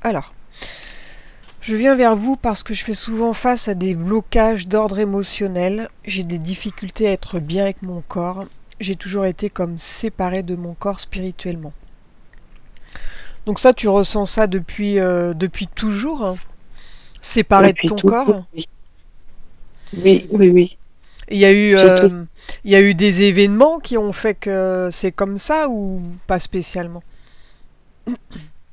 Alors, je viens vers vous parce que je fais souvent face à des blocages d'ordre émotionnel. J'ai des difficultés à être bien avec mon corps. J'ai toujours été comme séparée de mon corps spirituellement. Donc ça, tu ressens ça depuis toujours, hein, séparé de Depuis ton toujours, corps. oui. Oui, oui, oui. Il y a eu, J'ai tout, il y a eu des événements qui ont fait que c'est comme ça ou pas spécialement?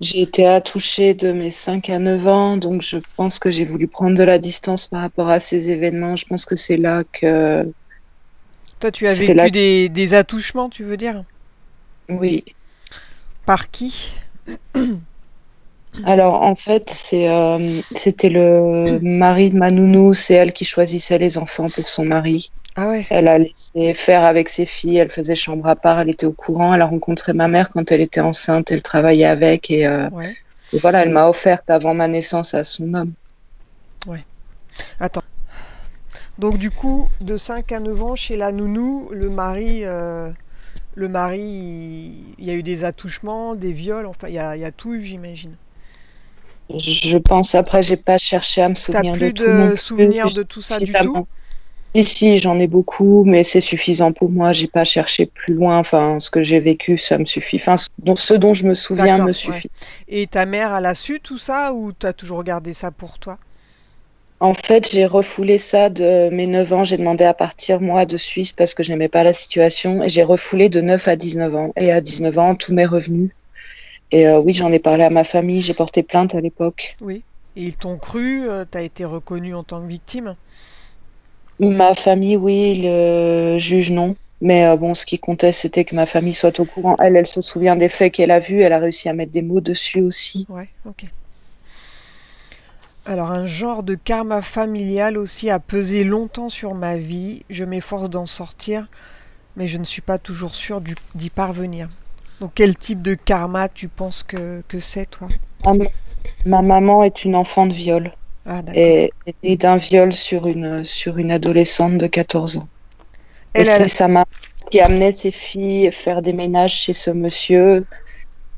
j'ai été attouchée de mes 5 à 9 ans, donc je pense que j'ai voulu prendre de la distance par rapport à ces événements. Je pense que Toi, tu as c'est vécu là, des attouchements, tu veux dire? oui. Par qui? Alors, en fait, c'était le mari de ma nounou, c'est elle qui choisissait les enfants pour son mari. Ah ouais, Elle a laissé faire avec ses filles, elle faisait chambre à part, elle était au courant. Elle a rencontré ma mère quand elle était enceinte, elle travaillait avec ouais, et voilà, elle m'a offerte avant ma naissance à son homme. ouais. Attends. Donc du coup, de 5 à 9 ans, chez la nounou, le mari, il y a eu des attouchements, des viols, enfin, il y a tout eu, j'imagine. Je pense après, j'ai pas cherché à me T'as souvenir de plus tout non de plus, souvenirs de juste tout ça du tout? suffisamment. Si, si, j'en ai beaucoup, mais c'est suffisant pour moi. J'ai pas cherché plus loin. Enfin, ce que j'ai vécu, ça me suffit. Enfin, ce dont je me souviens me D'accord, ouais. suffit. Et ta mère, elle a su tout ça ou t'as toujours gardé ça pour toi? En fait, j'ai refoulé ça de mes 9 ans. J'ai demandé à partir, moi, de Suisse parce que je n'aimais pas la situation. Et j'ai refoulé de 9 à 19 ans. Et à 19 ans, tout m'est revenu. Et oui, j'en ai parlé à ma famille. J'ai porté plainte à l'époque. Oui. Et ils t'ont cru, t'as été reconnue en tant que victime? Ma famille, oui, le juge, non. Mais bon, ce qui comptait, c'était que ma famille soit au courant. Elle, elle se souvient des faits qu'elle a vus. Elle a réussi à mettre des mots dessus aussi. Ouais, ok. Alors un genre de karma familial aussi a pesé longtemps sur ma vie. Je m'efforce d'en sortir, mais je ne suis pas toujours sûre d'y parvenir. Donc quel type de karma tu penses que c'est, toi? Ah, ma maman est une enfant de viol. Ah d'accord. Et est née d'un viol sur une adolescente de 14 ans. Et Elle, c'est elle... sa maman qui amenait ses filles faire des ménages chez ce monsieur.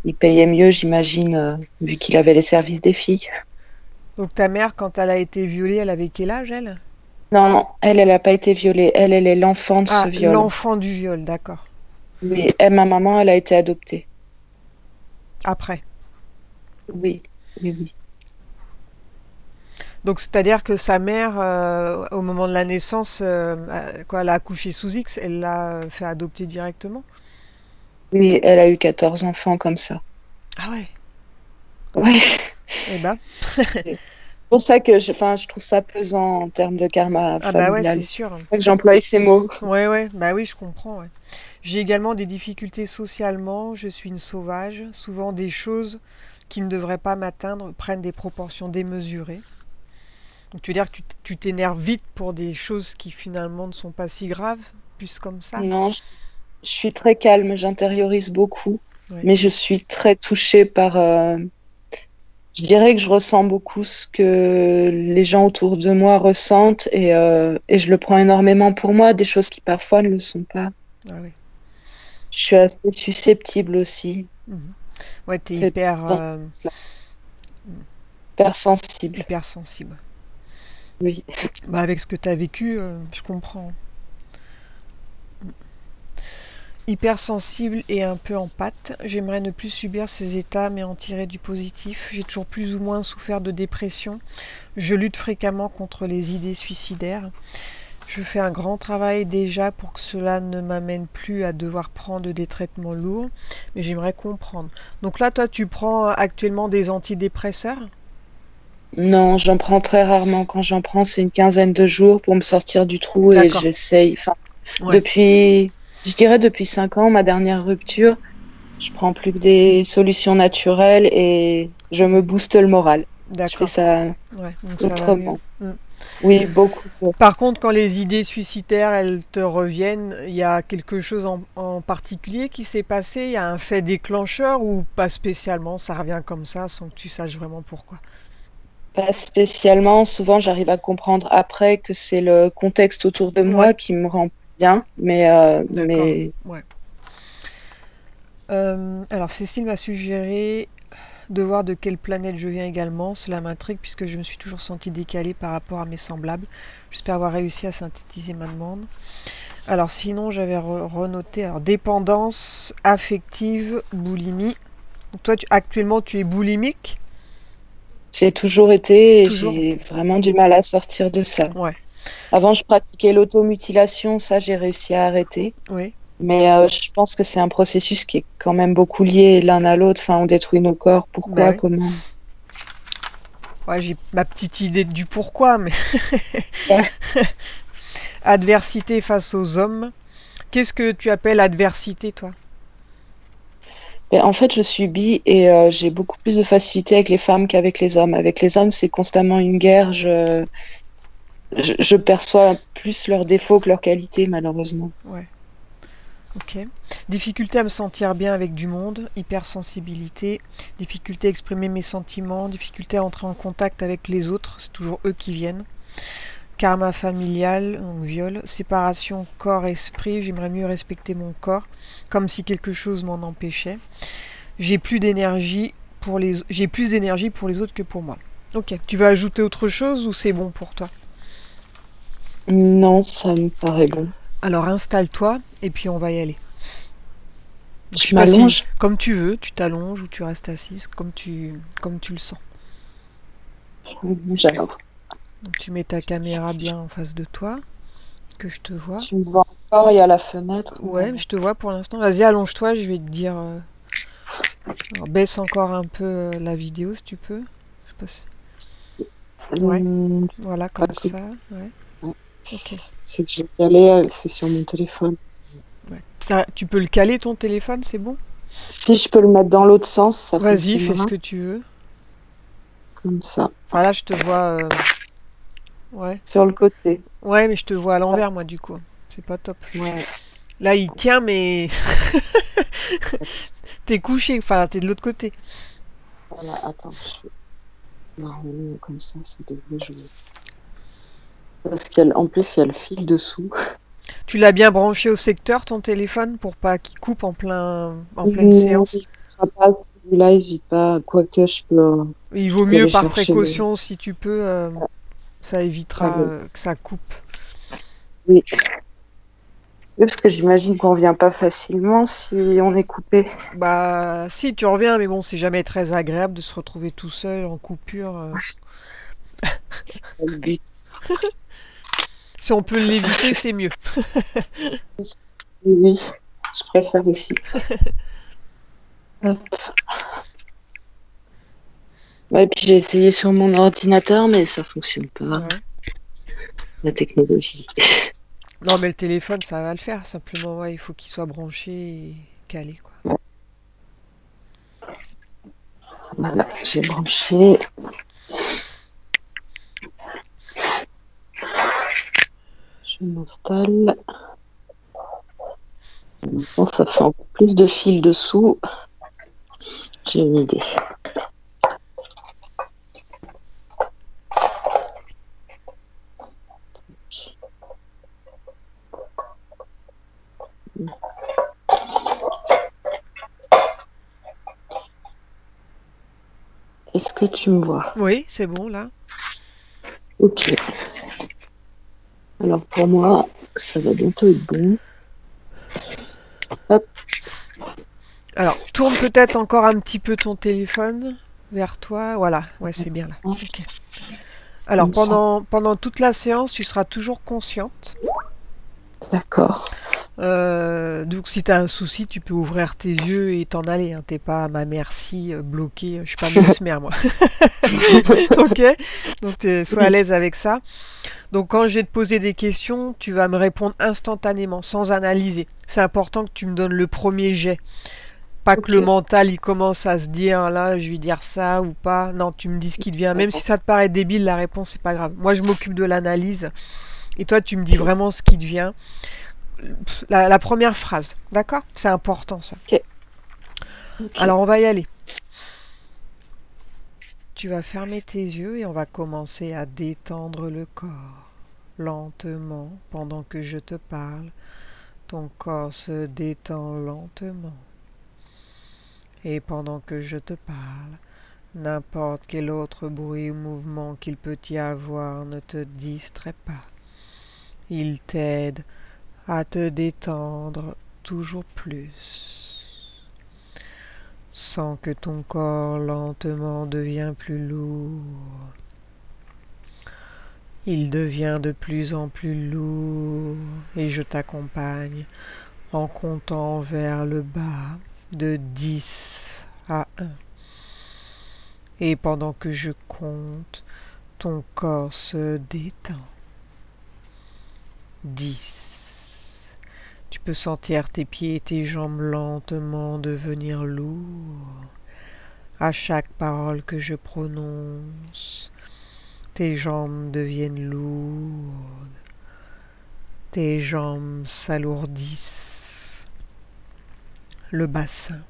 Il payait mieux, j'imagine, vu qu'il avait les services des filles. Donc ta mère, quand elle a été violée, elle avait quel âge, elle? Non, elle n'a pas été violée. Elle est l'enfant de ce Ah, viol. l'enfant du viol, d'accord. Oui, et ma maman, elle a été adoptée. Après. Oui, oui, oui. Donc c'est-à-dire que sa mère, au moment de la naissance, quoi, elle a accouché sous X, elle l'a fait adopter directement? Oui, elle a eu 14 enfants comme ça. Ah ouais. Ouais. Eh ben. C'est pour ça que enfin, je trouve ça pesant en termes de karma Ah bah ouais, c'est familial. C'est sûr. pour ça que j'emploie ces mots. Ouais, ouais, bah oui, je comprends, ouais. J'ai également des difficultés socialement, je suis une sauvage. Souvent des choses qui ne devraient pas m'atteindre prennent des proportions démesurées. Donc tu veux dire que tu t'énerves vite pour des choses qui finalement ne sont pas si graves, plus comme ça? Non, je suis très calme, j'intériorise beaucoup, Ouais. mais je suis très touchée par. Je dirais que je ressens beaucoup ce que les gens autour de moi ressentent et je le prends énormément pour moi, des choses qui parfois ne le sont pas. Ah oui. Je suis assez susceptible aussi. Mhm. Ouais, t'es C'est hyper, dans ce sens-là. Hyper sensible, hypersensible. oui. Bah avec ce que t'as vécu, je comprends. Hypersensible et un peu en pâte. J'aimerais ne plus subir ces états mais en tirer du positif. J'ai toujours plus ou moins souffert de dépression. Je lutte fréquemment contre les idées suicidaires. Je fais un grand travail déjà pour que cela ne m'amène plus à devoir prendre des traitements lourds, mais j'aimerais comprendre. Donc là, toi, tu prends actuellement des antidépresseurs? Non, j'en prends très rarement. Quand j'en prends, c'est une quinzaine de jours pour me sortir du trou et D'accord. j'essaye. Enfin, Ouais, je dirais depuis 5 ans, ma dernière rupture, je prends plus que des solutions naturelles et je me booste le moral. Je fais d'accord. ça Ouais, donc ça va mieux. autrement. Mm. Oui, beaucoup. Par contre, quand les idées suicidaires, elles te reviennent, il y a quelque chose en particulier qui s'est passé? Il y a un fait déclencheur ou pas spécialement? Ça revient comme ça sans que tu saches vraiment pourquoi. Pas spécialement. Souvent, j'arrive à comprendre après que c'est le contexte autour de Ouais, moi qui me rend bien, d'accord. mais Ouais. Alors Cécile m'a suggéré de voir de quelle planète je viens également. Cela m'intrigue puisque je me suis toujours sentie décalée par rapport à mes semblables. J'espère avoir réussi à synthétiser ma demande. Alors sinon, j'avais renoté alors, dépendance affective, boulimie. Donc, toi, actuellement, tu es boulimique? J'ai toujours été et Toujours? j'ai vraiment du mal à sortir de ça. Ouais, Avant, je pratiquais l'automutilation, ça, j'ai réussi à arrêter. oui. Mais je pense que c'est un processus qui est quand même beaucoup lié l'un à l'autre. Enfin, on détruit nos corps. Ben Pourquoi? oui. Comment? Ouais, j'ai ma petite idée du pourquoi, mais Ouais. adversité face aux hommes. Qu'est-ce que tu appelles adversité, toi? Mais en fait, je suis bi et j'ai beaucoup plus de facilité avec les femmes qu'avec les hommes. Avec les hommes, c'est constamment une guerre. Je perçois plus leurs défauts que leurs qualités, malheureusement. Ouais, ok. Difficulté à me sentir bien avec du monde, hypersensibilité, difficulté à exprimer mes sentiments, difficulté à entrer en contact avec les autres, c'est toujours eux qui viennent. Karma familial, donc viol, séparation corps-esprit, j'aimerais mieux respecter mon corps, comme si quelque chose m'en empêchait. J'ai plus d'énergie pour les autres que pour moi. Ok. Tu veux ajouter autre chose ou c'est bon pour toi? Non, ça me paraît bon. Alors installe-toi et puis on va y aller. Je Je sais pas si, m'allonge. comme tu veux, tu t'allonges ou tu restes assise, comme tu le sens. Alors. Donc tu mets ta caméra bien en face de toi, que je te vois. Tu me vois encore, il y a la fenêtre. Ouais, je te vois pour l'instant. Vas-y, allonge-toi, je vais te dire. Alors, baisse encore un peu la vidéo si tu peux. Je sais pas Ouais, voilà, Pas comme que- ça. Ouais, ouais. ok. C'est que je vais y aller, c'est sur mon téléphone. Ouais. Tu peux le caler ton téléphone, c'est bon? Si je peux le mettre dans l'autre sens, ça Vas-y, fais ce fonctionnera. que tu veux. Comme ça. Enfin là, je te vois. Ouais. Sur le côté. Ouais, mais je te vois à l'envers, moi, du coup. C'est pas top. Ouais. Là, il tient, mais t'es couché. Enfin, t'es de l'autre côté. Voilà, attends. Normalement, comme ça devrait jouer. Parce qu'en plus, il y a le fil dessous. Tu l'as bien branché au secteur, ton téléphone, pour pas qu'il coupe en pleine Non, séance. il ne pas. Celui-là, il vit pas. Quoique, Il je vaut peux mieux aller par chercher le. précaution, si tu peux. Ça Ah, évitera oui. que ça coupe. Oui. Oui, parce que j'imagine qu'on vient pas facilement si on est coupé. Bah, si, tu reviens, mais bon, c'est jamais très agréable de se retrouver tout seul en coupure. C'est pas le but. Si on peut l'éviter, c'est mieux. Oui, je préfère aussi. Hop. Ouais, puis j'ai essayé sur mon ordinateur, mais ça fonctionne pas. Ouais. La technologie. Non, mais le téléphone, ça va le faire. Simplement, ouais, il faut qu'il soit branché et calé, quoi. Voilà, j'ai branché. Je m'installe. Maintenant, ça fait encore plus de fil dessous. J'ai une idée. Est-ce que tu me vois? Oui, c'est bon, là. Ok. Alors pour moi, ça va bientôt être bon. Hop. Alors, tourne peut-être encore un petit peu ton téléphone vers toi. Voilà, ouais, c'est bien là. Ok. Alors, Comme ça. pendant toute la séance, tu seras toujours consciente. D'accord. Donc, si tu as un souci, tu peux ouvrir tes yeux et t'en aller. Hein. T'es pas à ma merci, bloqué. Je suis pas mesmer, moi. Ok. Donc, sois à Oui. l'aise avec ça. Donc, quand je vais te poser des questions, tu vas me répondre instantanément, sans analyser. C'est important que tu me donnes le premier jet. Pas que le Ok. mental il commence à se dire là je vais dire ça ou pas. Non, tu me dis ce qui te vient. Même si ça te paraît débile, la réponse c'est pas grave. Moi je m'occupe de l'analyse et toi tu me dis vraiment ce qui te vient. La première phrase, d'accord? C'est important ça. Ok. Ok. Alors on va y aller. Tu vas fermer tes yeux et on va commencer à détendre le corps. Lentement, pendant que je te parle, ton corps se détend lentement. Et pendant que je te parle, N'importe quel autre bruit ou mouvement qu'il peut y avoir ne te distrait pas. Il t'aide à te détendre toujours plus. Sens que ton corps lentement devient plus lourd. Il devient de plus en plus lourd et je t'accompagne en comptant vers le bas de 10 à 1. Et pendant que je compte, ton corps se détend. 10. Tu peux sentir tes pieds et tes jambes lentement devenir lourds. À chaque parole que je prononce, tes jambes deviennent lourdes. Tes jambes s'alourdissent. Le bassin,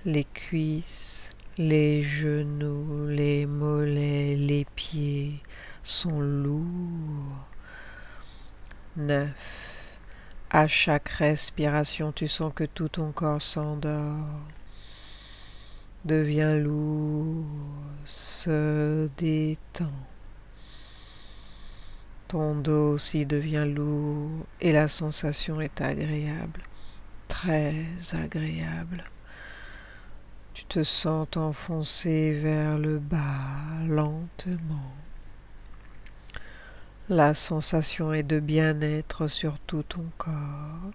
les cuisses, les genoux, les mollets, les pieds sont lourds. 9. À chaque respiration, tu sens que tout ton corps s'endort, devient lourd, se détend. Ton dos aussi devient lourd et la sensation est agréable, très agréable. Tu te sens t'enfoncer vers le bas lentement. La sensation est de bien-être sur tout ton corps,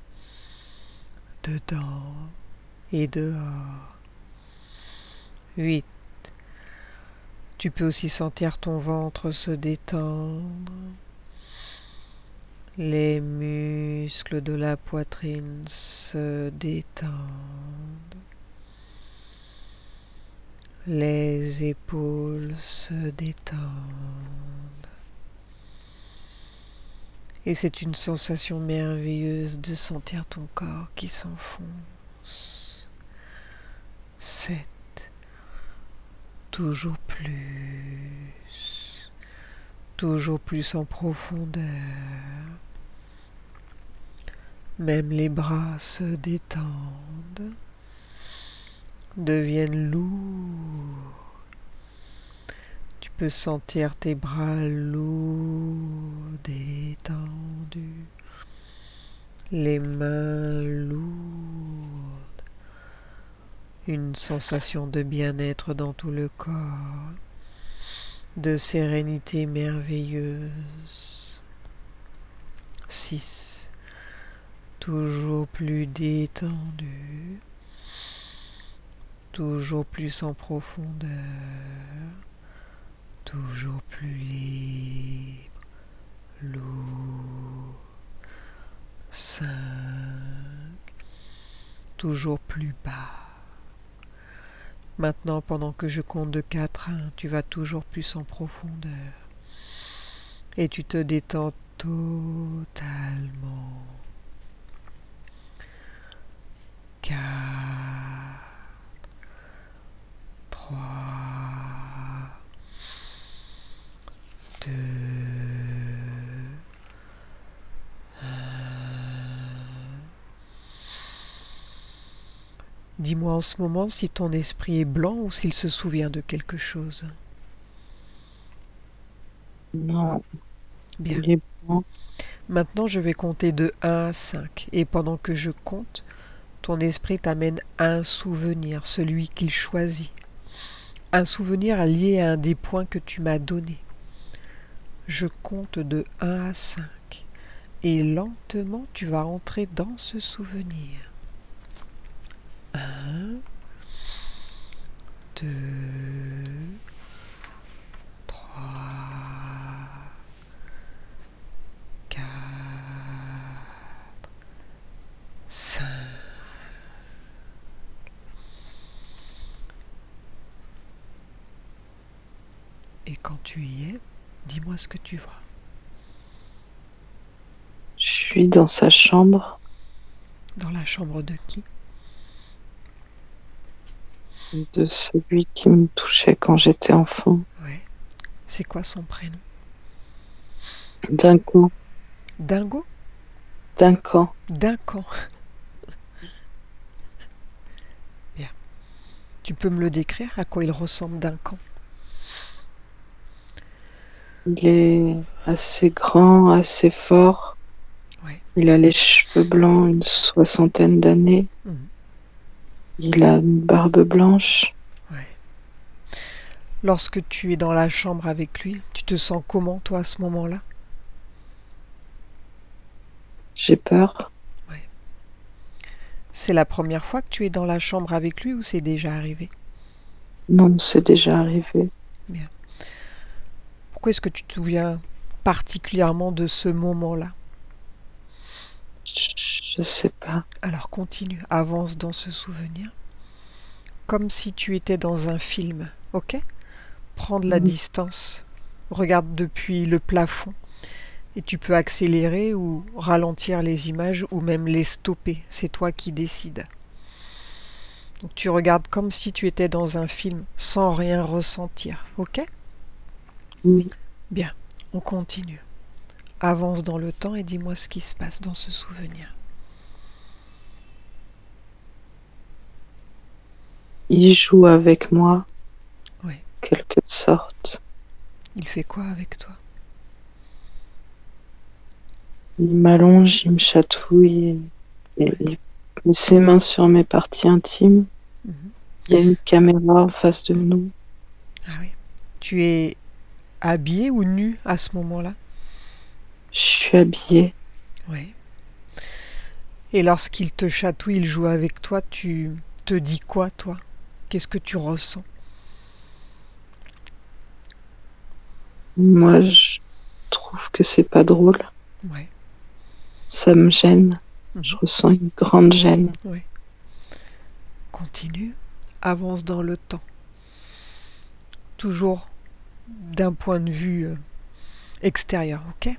dedans et dehors. 8. Tu peux aussi sentir ton ventre se détendre. Les muscles de la poitrine se détendent. Les épaules se détendent. Et c'est une sensation merveilleuse de sentir ton corps qui s'enfonce. 7. Toujours plus en profondeur. Même les bras se détendent, deviennent lourds. Tu peux sentir tes bras lourds, détendus, les mains lourdes, une sensation de bien-être dans tout le corps, de sérénité merveilleuse. 6. Toujours plus détendu, toujours plus en profondeur, toujours plus libre, lourd. 5. Toujours plus bas. Maintenant, pendant que je compte de 4 à 1, tu vas toujours plus en profondeur. Et tu te détends totalement. 4, 3, 2, 1. Dis-moi en ce moment si ton esprit est blanc ou s'il se souvient de quelque chose. Non, Bien. il est bon. Maintenant, je vais compter de 1 à 5. Et pendant que je compte, ton esprit t'amène à un souvenir, celui qu'il choisit. Un souvenir lié à un des points que tu m'as donné. Je compte de 1 à 5. Et lentement, tu vas entrer dans ce souvenir. 1, 2, 3, 4, 5. Et quand tu y es, dis-moi ce que tu vois. Je suis dans sa chambre. Dans la chambre de qui? De celui qui me touchait quand j'étais enfant. Ouais. C'est quoi son prénom? Duncan. Dingo? Duncan. Duncan. Bien. Tu peux me le décrire, à quoi il ressemble d'un camp? Il est assez grand, assez fort. Ouais. Il a les cheveux blancs, une soixantaine d'années. Mhm. Il a une barbe blanche. Ouais. Lorsque tu es dans la chambre avec lui, tu te sens comment, toi, à ce moment-là? J'ai peur. Ouais. C'est la première fois que tu es dans la chambre avec lui ou c'est déjà arrivé? Non, c'est déjà arrivé. Bien. Pourquoi est-ce que tu te souviens particulièrement de ce moment-là? Je sais pas. Alors continue, avance dans ce souvenir, comme si tu étais dans un film, ok? Prends de la distance, regarde depuis le plafond, et tu peux accélérer ou ralentir les images ou même les stopper, c'est toi qui décides. Donc tu regardes comme si tu étais dans un film, sans rien ressentir, ok? Oui. Bien, on continue. Avance dans le temps et dis-moi ce qui se passe dans ce souvenir. Il joue avec moi, Oui. quelque sorte. Il fait quoi avec toi? Il m'allonge, il me chatouille et il met ses mains sur mes parties intimes. Mhm. Il y a une caméra en face de nous. Ah oui. Tu es habillé ou nu à ce moment-là? Je suis habillée. Oui. Et lorsqu'il te chatouille, il joue avec toi, tu te dis quoi, toi? Qu'est-ce que tu ressens? Moi, je trouve que c'est pas drôle. Ouais. Ça me gêne. Mhm. Je ressens une grande gêne. Ouais. Continue. Avance dans le temps. Toujours d'un point de vue extérieur, ok?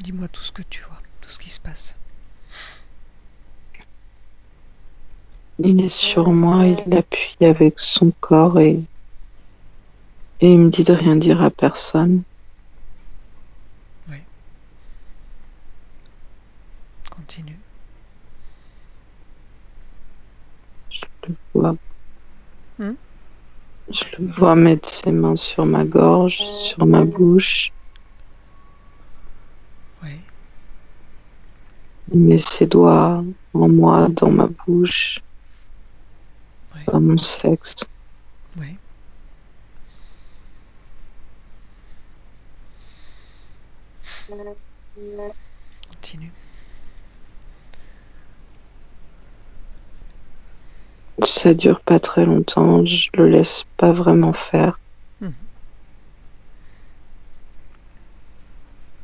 Dis-moi tout ce que tu vois, tout ce qui se passe. Il est sur moi, il appuie avec son corps et il me dit de rien dire à personne. Oui. Continue. Je le vois. Hmm? Je le vois mettre ses mains sur ma gorge, sur ma bouche. Oui. Il met ses doigts en moi, dans ma bouche, Oui. dans mon sexe. Oui. Continue. Ça dure pas très longtemps, je le laisse pas vraiment faire. Mhm.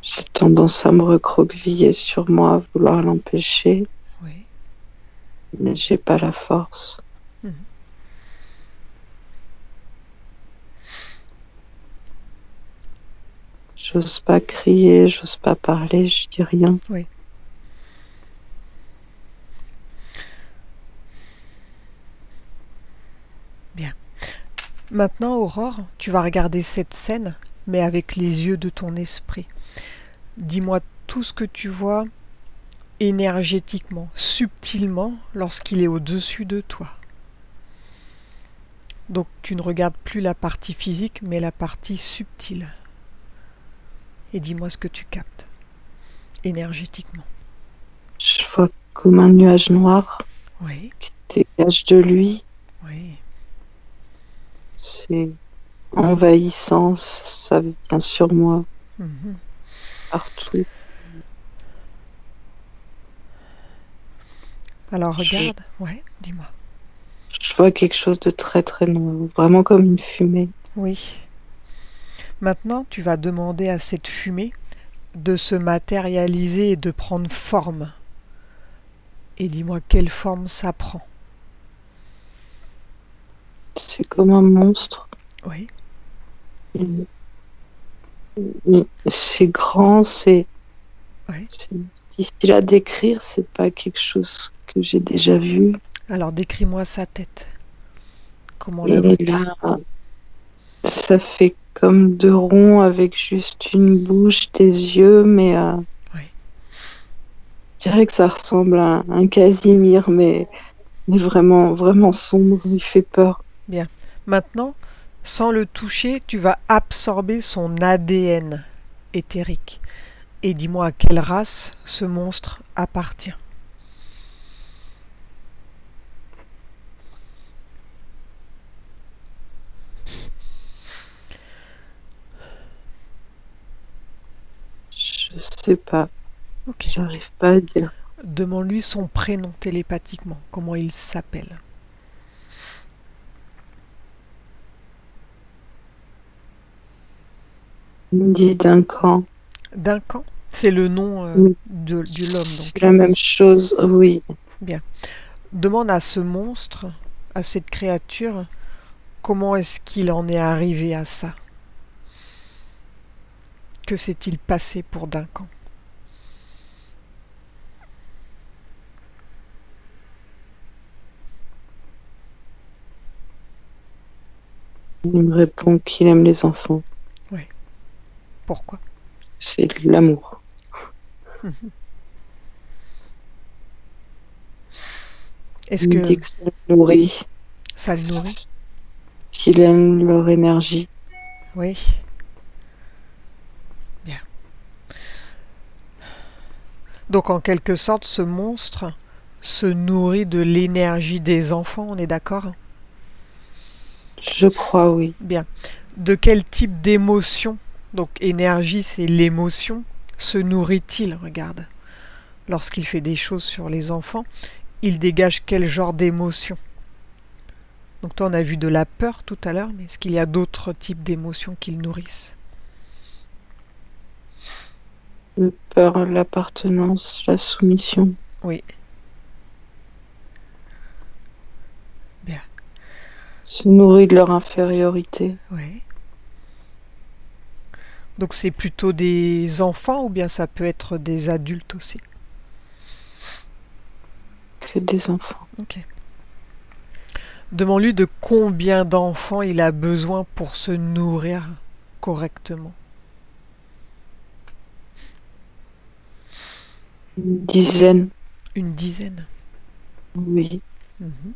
J'ai tendance à me recroqueviller sur moi, à vouloir l'empêcher, Oui. mais j'ai pas la force. Mhm. J'ose pas crier, j'ose pas parler, je dis rien. Oui. Bien. Maintenant, Aurore, tu vas regarder cette scène, mais avec les yeux de ton esprit. Dis-moi tout ce que tu vois énergétiquement, subtilement, lorsqu'il est au-dessus de toi. Donc tu ne regardes plus la partie physique, mais la partie subtile. Et dis-moi ce que tu captes, énergétiquement. Je vois comme un nuage noir Oui, qui dégage de lui. oui, C'est envahissant, ça vient sur moi, mhm. partout. Alors Je, regarde, ouais, dis-moi. je vois quelque chose de très très noir, vraiment comme une fumée. Oui. Maintenant, tu vas demander à cette fumée de se matérialiser et de prendre forme. Et dis-moi quelle forme ça prend. C'est comme un monstre. Oui, C'est grand, oui. c'est difficile à décrire, c'est pas quelque chose que j'ai déjà vu. Alors décris-moi sa tête. Comment la Et vois-tu? là, ça fait comme deux ronds avec juste une bouche, des yeux, mais Oui. je dirais que ça ressemble à un Casimir, mais vraiment, vraiment sombre. Il fait peur. Bien. Maintenant, sans le toucher, tu vas absorber son ADN éthérique. Et dis-moi à quelle race ce monstre appartient. Je sais pas. Ok. J'arrive pas à dire. Demande-lui son prénom télépathiquement. Comment il s'appelle? Il me dit d'un camp. Duncan? C'est le nom Oui, de l'homme, c'est donc. la même chose. Oui. Bien. Demande à ce monstre, à cette créature, comment est-ce qu'il en est arrivé à ça? Que s'est-il passé pour Duncan? Il me répond qu'il aime les enfants. Oui. Pourquoi? C'est de l'amour. Est-ce Il me que dit que ça le nourrit, ça le nourrit? qu'il aime leur énergie. Oui. Bien. Donc en quelque sorte, ce monstre se nourrit de l'énergie des enfants, on est d'accord? Je crois, oui. Bien. De quel type d'émotion, donc énergie c'est l'émotion, se nourrit-il? Regarde. Lorsqu'il fait des choses sur les enfants, il dégage quel genre d'émotion? Donc toi on a vu de la peur tout à l'heure, mais est-ce qu'il y a d'autres types d'émotions qu'il nourrissent? La peur, l'appartenance, la soumission. Oui. Bien. Se nourrit de leur infériorité. Oui. Donc c'est plutôt des enfants ou bien ça peut être des adultes aussi? Que des enfants. Ok. Demande-lui de combien d'enfants il a besoin pour se nourrir correctement. Une dizaine, Une dizaine. oui. Mhm.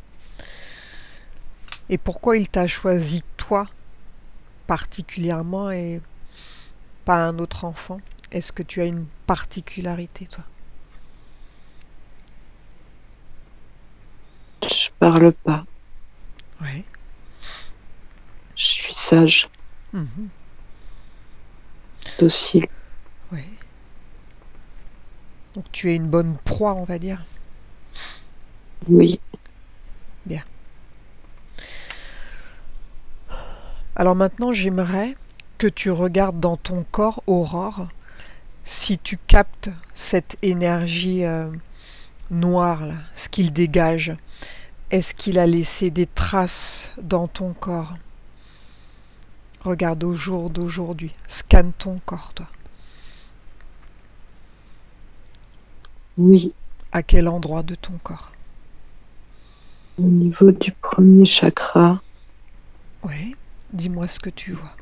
Et pourquoi il t'a choisi toi particulièrement et pas un autre enfant? Est-ce que tu as une particularité toi? Je parle pas. Oui. Je suis sage, Mhm. docile. Oui. Donc tu es une bonne proie, on va dire. Oui. Bien. Alors maintenant, j'aimerais que tu regardes dans ton corps, Aurore, si tu captes cette énergie noire, là, ce qu'il dégage. Est-ce qu'il a laissé des traces dans ton corps? Regarde au jour d'aujourd'hui. Scanne ton corps, toi. Oui. À quel endroit de ton corps? Au niveau du premier chakra, Oui. Dis-moi ce que tu vois.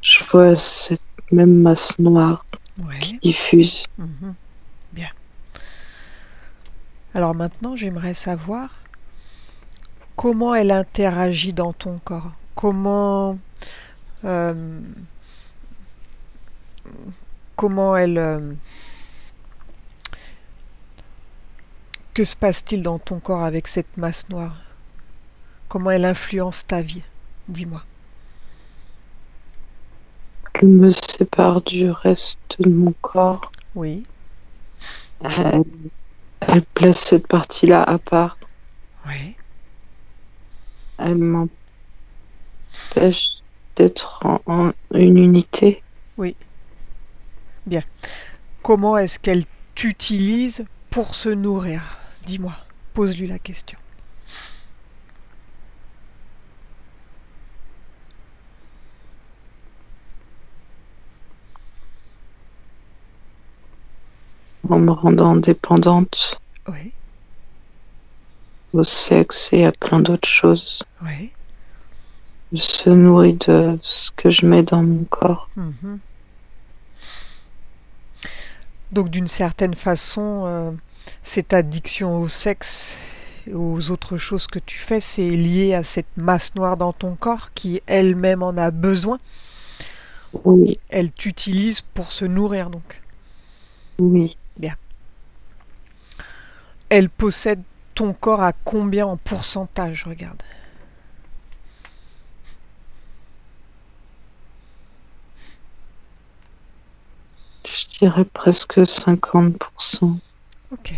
je vois cette même masse noire qui Oui. diffuse. Mhm. Bien. Alors maintenant, j'aimerais savoir comment elle interagit dans ton corps. Euh, comment elle... que se passe-t-il dans ton corps avec cette masse noire? Comment elle influence ta vie? Dis-moi. Elle me sépare du reste de mon corps. Oui. Elle, elle place cette partie-là à part. Oui. Elle m'empêche d'être en une unité. Oui. Bien. Comment est-ce qu'elle t'utilise pour se nourrir? Dis-moi. Pose-lui la question. En me rendant dépendante. Oui. au sexe et à plein d'autres choses. Oui. Elle se nourrit de ce que je mets dans mon corps. Mhm. Donc d'une certaine façon, cette addiction au sexe et aux autres choses que tu fais, c'est lié à cette masse noire dans ton corps qui elle-même en a besoin. Oui, Elle t'utilise pour se nourrir donc. oui. Bien. Elle possède ton corps à combien en pourcentage, regarde. Je dirais presque 50%. Ok.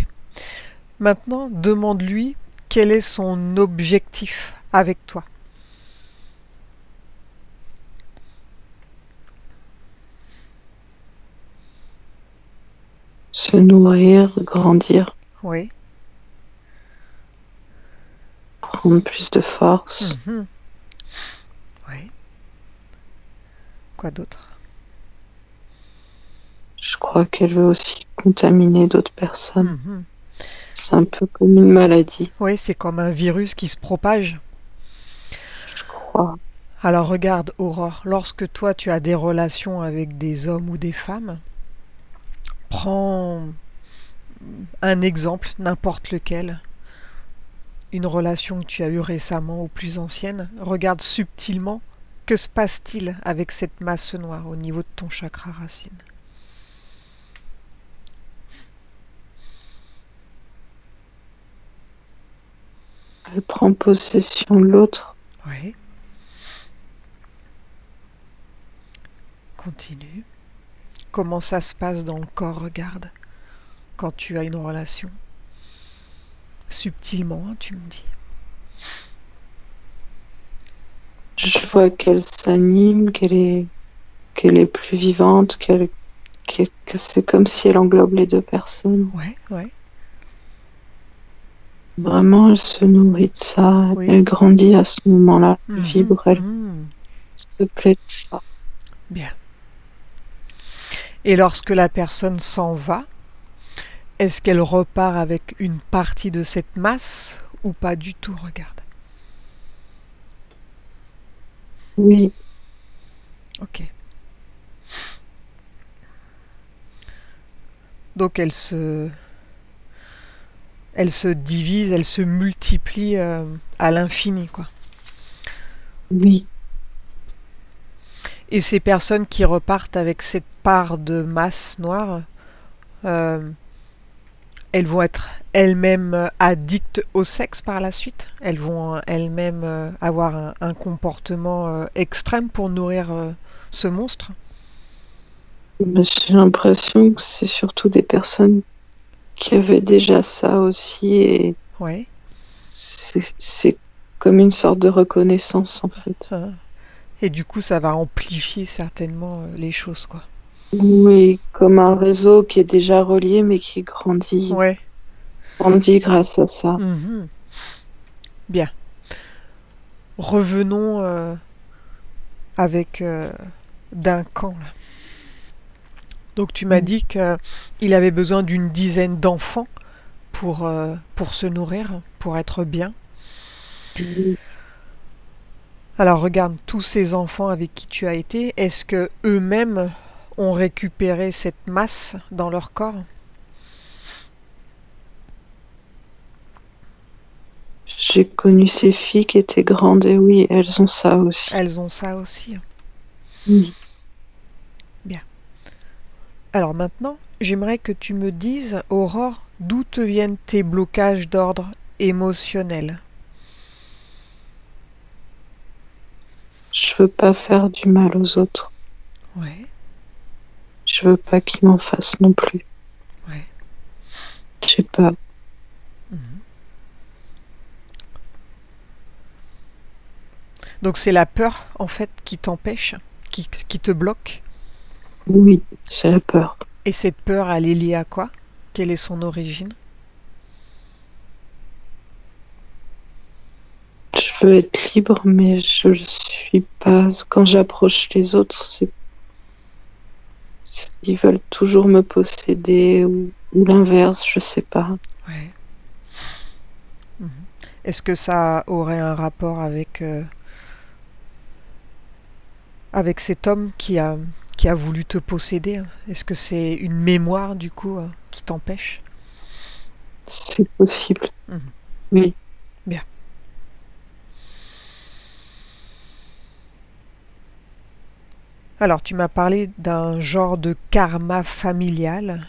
Maintenant, demande-lui quel est son objectif avec toi. Se nourrir, grandir, Oui. prendre plus de force. Mhm. Oui. Quoi d'autre? Je crois qu'elle veut aussi contaminer d'autres personnes. Mhm. C'est un peu comme une maladie, Oui, c'est comme un virus qui se propage. je crois. Alors regarde, Aurore, lorsque toi tu as des relations avec des hommes ou des femmes, prends un exemple, n'importe lequel, une relation que tu as eue récemment ou plus ancienne, regarde subtilement que se passe-t-il avec cette masse noire au niveau de ton chakra racine. Elle prend possession de l'autre. Oui, continue. Comment ça se passe dans le corps, regarde, quand tu as une relation. Subtilement, hein, tu me dis. Je vois qu'elle s'anime, qu'elle est plus vivante, que c'est comme si elle englobe les deux personnes. Ouais, ouais, Vraiment, elle se nourrit de ça. oui. Elle grandit à ce moment-là. Elle Mhm, vibre, elle mhm. se plaît de ça. Bien. Et lorsque la personne s'en va, est-ce qu'elle repart avec une partie de cette masse ou pas du tout, regarde. Oui, Ok. Donc elle se divise, elle se multiplie à l'infini, quoi. oui. Et ces personnes qui repartent avec cette part de masse noire, euh, elles vont être elles-mêmes addictes au sexe par la suite. Elles vont elles-mêmes avoir un comportement extrême pour nourrir ce monstre. Mais j'ai l'impression que c'est surtout des personnes qui avaient déjà ça aussi et Ouais. c'est comme une sorte de reconnaissance en fait. Et du coup, ça va amplifier certainement les choses, quoi. Oui, comme un réseau qui est déjà relié mais qui Ouais. grandit grâce à ça. Mhm. Bien. Revenons avec Duncan, là. Donc tu m'as dit qu'il avait besoin d'une dizaine d'enfants pour se nourrir, pour être bien. Oui. Alors regarde, tous ces enfants avec qui tu as été, est-ce que eux-mêmes ont récupéré cette masse dans leur corps? J'ai connu ces filles qui étaient grandes et oui, elles ont ça aussi. Elles ont ça aussi. Oui. Bien. Alors maintenant, j'aimerais que tu me dises, Aurore, d'où te viennent tes blocages d'ordre émotionnel? Je veux pas faire du mal aux autres. Ouais, Je veux pas qu'ils m'en fassent non plus. ouais. J'ai peur. Mhm. Donc c'est la peur, en fait, qui t'empêche, qui te bloque. Oui, c'est la peur. Et cette peur, elle est liée à quoi? Quelle est son origine? Je veux être libre, mais je le suis pas. Quand j'approche les autres, ils veulent toujours me posséder ou l'inverse, je sais pas. Ouais. Mhm. Est-ce que ça aurait un rapport avec cet homme qui a voulu te posséder? Est-ce que c'est une mémoire du coup qui t'empêche? C'est possible. Mhm. Oui. Bien. Alors, tu m'as parlé d'un genre de karma familial.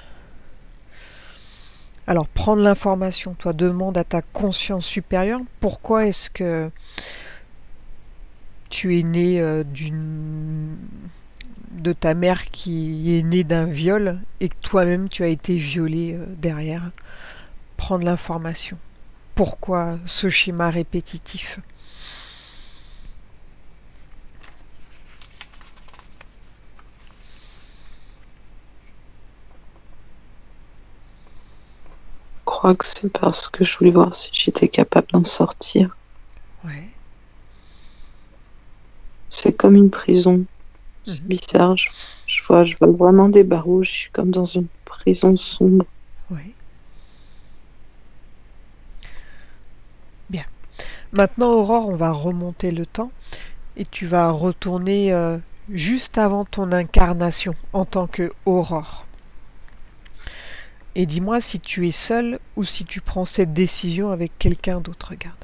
Alors, prendre l'information, toi, demande à ta conscience supérieure pourquoi est-ce que tu es né de ta mère qui est née d'un viol et que toi-même tu as été violé derrière. Prendre l'information. Pourquoi ce schéma répétitif? Je crois que c'est parce que je voulais voir si j'étais capable d'en sortir. Ouais. C'est comme une prison. C'est Mhm. bizarre. Je vois vraiment des barreaux. Je suis comme dans une prison sombre. Ouais. Bien. Maintenant, Aurore, on va remonter le temps et tu vas retourner juste avant ton incarnation en tant que Aurore. Et dis-moi si tu es seule ou si tu prends cette décision avec quelqu'un d'autre. Regarde.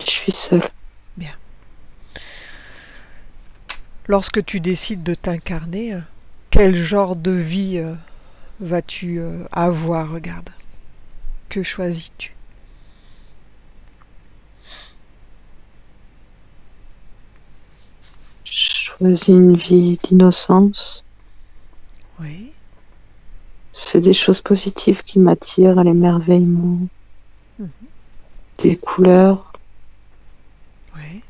Je suis seule. Bien. Lorsque tu décides de t'incarner, quel genre de vie vas-tu avoir? Regarde. Que choisis-tu? Je choisis une vie d'innocence. Oui. C'est des choses positives qui m'attirent, l'émerveillement, Mhm. des couleurs. Oui.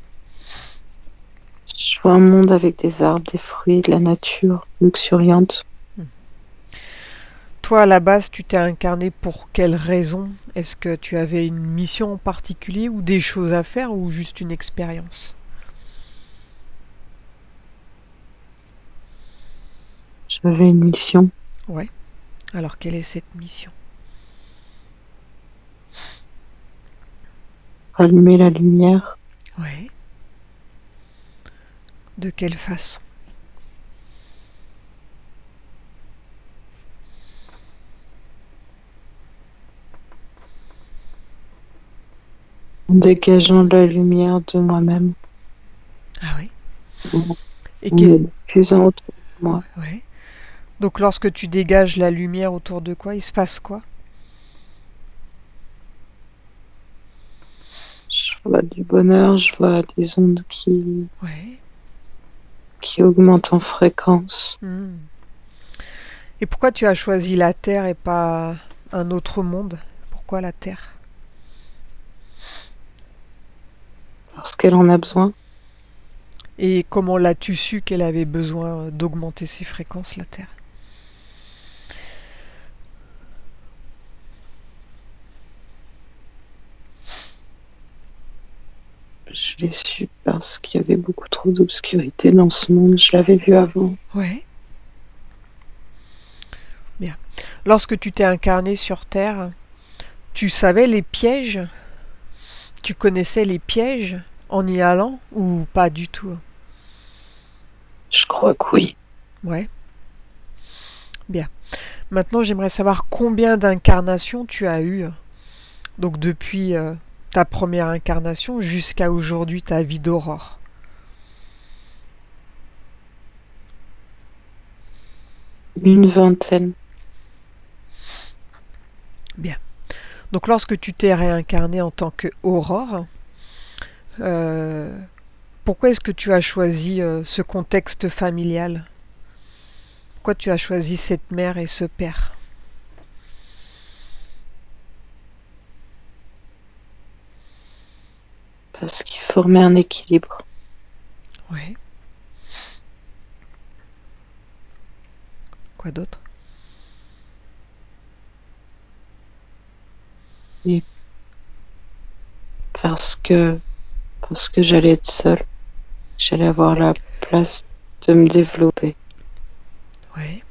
Je vois un monde avec des arbres, des fruits, de la nature luxuriante. Toi, à la base, tu t'es incarné pour quelle raison? Est-ce que tu avais une mission en particulier ou des choses à faire ou juste une expérience? J'avais une mission, Ouais. Alors, quelle est cette mission? allumer la lumière, Ouais. De quelle façon? en dégageant la lumière de moi-même, Ah oui. en Et en me diffusant autour de moi. ouais. Donc, lorsque tu dégages la lumière autour de quoi, il se passe quoi? Je vois du bonheur, je vois des ondes Ouais. qui augmentent en fréquence. Hmm. Et pourquoi tu as choisi la Terre et pas un autre monde? Pourquoi la Terre? Parce qu'elle en a besoin. Et comment l'as-tu su qu'elle avait besoin d'augmenter ses fréquences, la Terre? Je l'ai su parce qu'il y avait beaucoup trop d'obscurité dans ce monde. Je l'avais vu avant. Ouais. Bien. Lorsque tu t'es incarné sur Terre, tu savais les pièges? Tu connaissais les pièges en y allant ou pas du tout? Je crois que oui. Ouais. Bien. Maintenant, j'aimerais savoir combien d'incarnations tu as eues. Donc depuis ta première incarnation jusqu'à aujourd'hui, ta vie d'Aurore. Une vingtaine. Bien. Donc lorsque tu t'es réincarné en tant que Aurore, euh, pourquoi est-ce que tu as choisi ce contexte familial? Pourquoi tu as choisi cette mère et ce père? Parce qu'il formait un équilibre. Ouais. Quoi d'autre? Et parce que, parce que j'allais être seule. J'allais avoir la place de me développer. Ouais.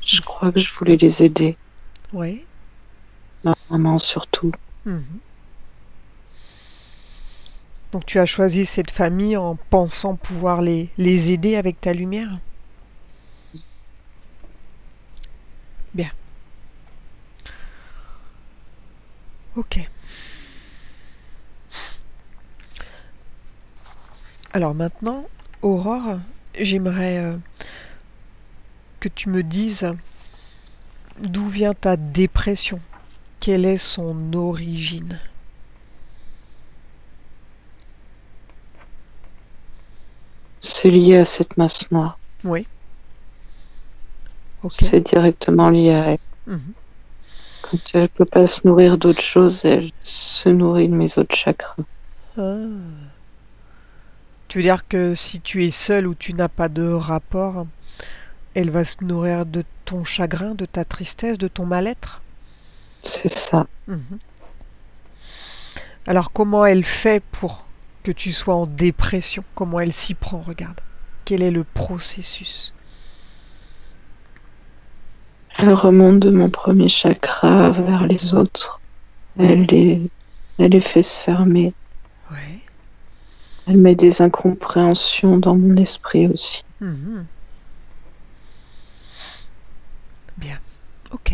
Je crois que je voulais les aider, Oui. ma maman surtout. Mhm. Donc tu as choisi cette famille en pensant pouvoir les aider avec ta lumière? Bien. Ok. Alors maintenant, Aurore, j'aimerais que tu me dises d'où vient ta dépression. Quelle est son origine? C'est lié à cette masse noire. Oui. Ok. C'est directement lié à elle. Mhm. Quand elle peut pas se nourrir d'autre chose, elle se nourrit de mes autres chakras. Ah. Tu veux dire que si tu es seule ou tu n'as pas de rapport, elle va se nourrir de ton chagrin, de ta tristesse, de ton mal-être? C'est ça. Mhm. Alors comment elle fait pour que tu sois en dépression? Comment elle s'y prend? Regarde. Quel est le processus? Elle remonte de mon premier chakra vers les autres. Ouais, Elle les fait se fermer. ouais. Elle met des incompréhensions dans mon esprit aussi. Mhm. Bien, ok.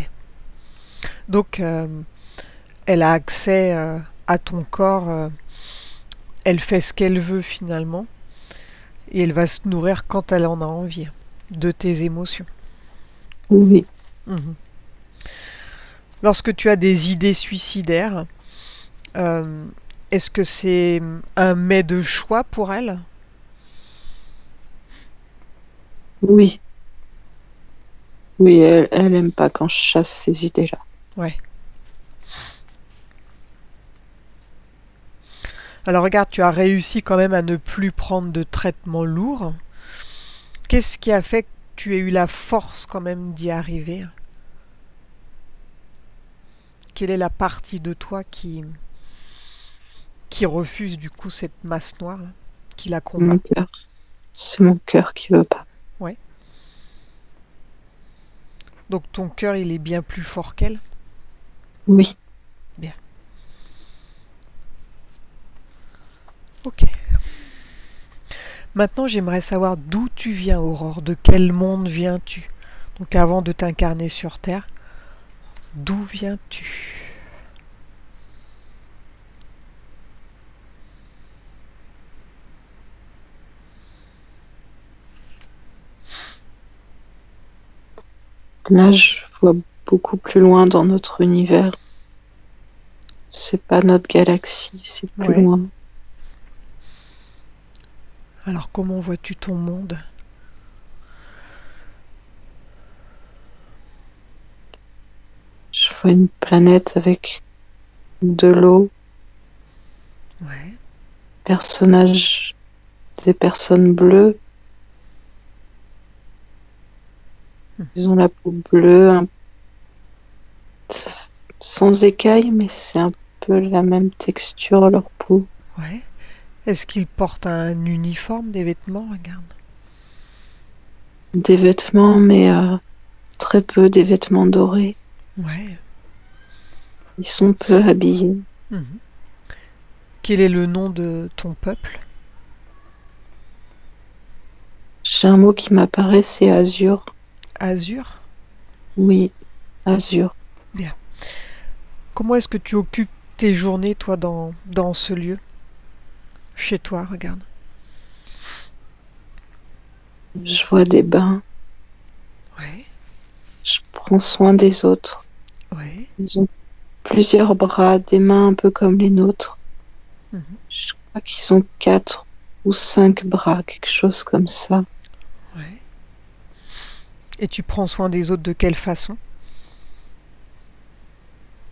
Donc, elle a accès à ton corps, elle fait ce qu'elle veut finalement, et elle va se nourrir quand elle en a envie, de tes émotions. Oui, Mhm. Lorsque tu as des idées suicidaires, euh, est-ce que c'est un mets de choix pour elle? oui, oui, elle aime pas quand je chasse ces idées-là. Ouais. Alors regarde, tu as réussi quand même à ne plus prendre de traitement lourd. Qu'est-ce qui a fait que tu aies eu la force quand même d'y arriver? Quelle est la partie de toi qui refuse du coup cette masse noire, là, qui la Mon combat? cœur, c'est mon cœur qui veut pas. Ouais. Donc ton cœur, il est bien plus fort qu'elle? Oui, Bien. Ok. Maintenant, j'aimerais savoir d'où tu viens, Aurore. De quel monde viens-tu? Donc avant de t'incarner sur Terre, d'où viens-tu? là, je vois beaucoup plus loin dans notre univers. C'est pas notre galaxie, c'est plus Ouais. loin. Alors comment vois-tu ton monde? Je vois une planète avec de l'eau, Ouais. personnages, des personnes bleues. Ils ont la peau bleue, sans écailles, mais c'est un peu la même texture, leur peau. Ouais. Est-ce qu'il porte un uniforme, des vêtements? Regarde. Des vêtements, mais très peu des vêtements dorés. Ouais. Ils sont peu habillés. Mhm. Quel est le nom de ton peuple? J'ai un mot qui m'apparaît, c'est azur. Azur? Oui, azur. Bien. Comment est-ce que tu occupes tes journées, toi, dans ce lieu? Chez toi, regarde. Je vois des bains. Ouais. Je prends soin des autres. Ouais. Ils ont plusieurs bras, des mains un peu comme les nôtres. Mhm. Je crois qu'ils ont 4 ou 5 bras, quelque chose comme ça. Ouais. Et tu prends soin des autres de quelle façon?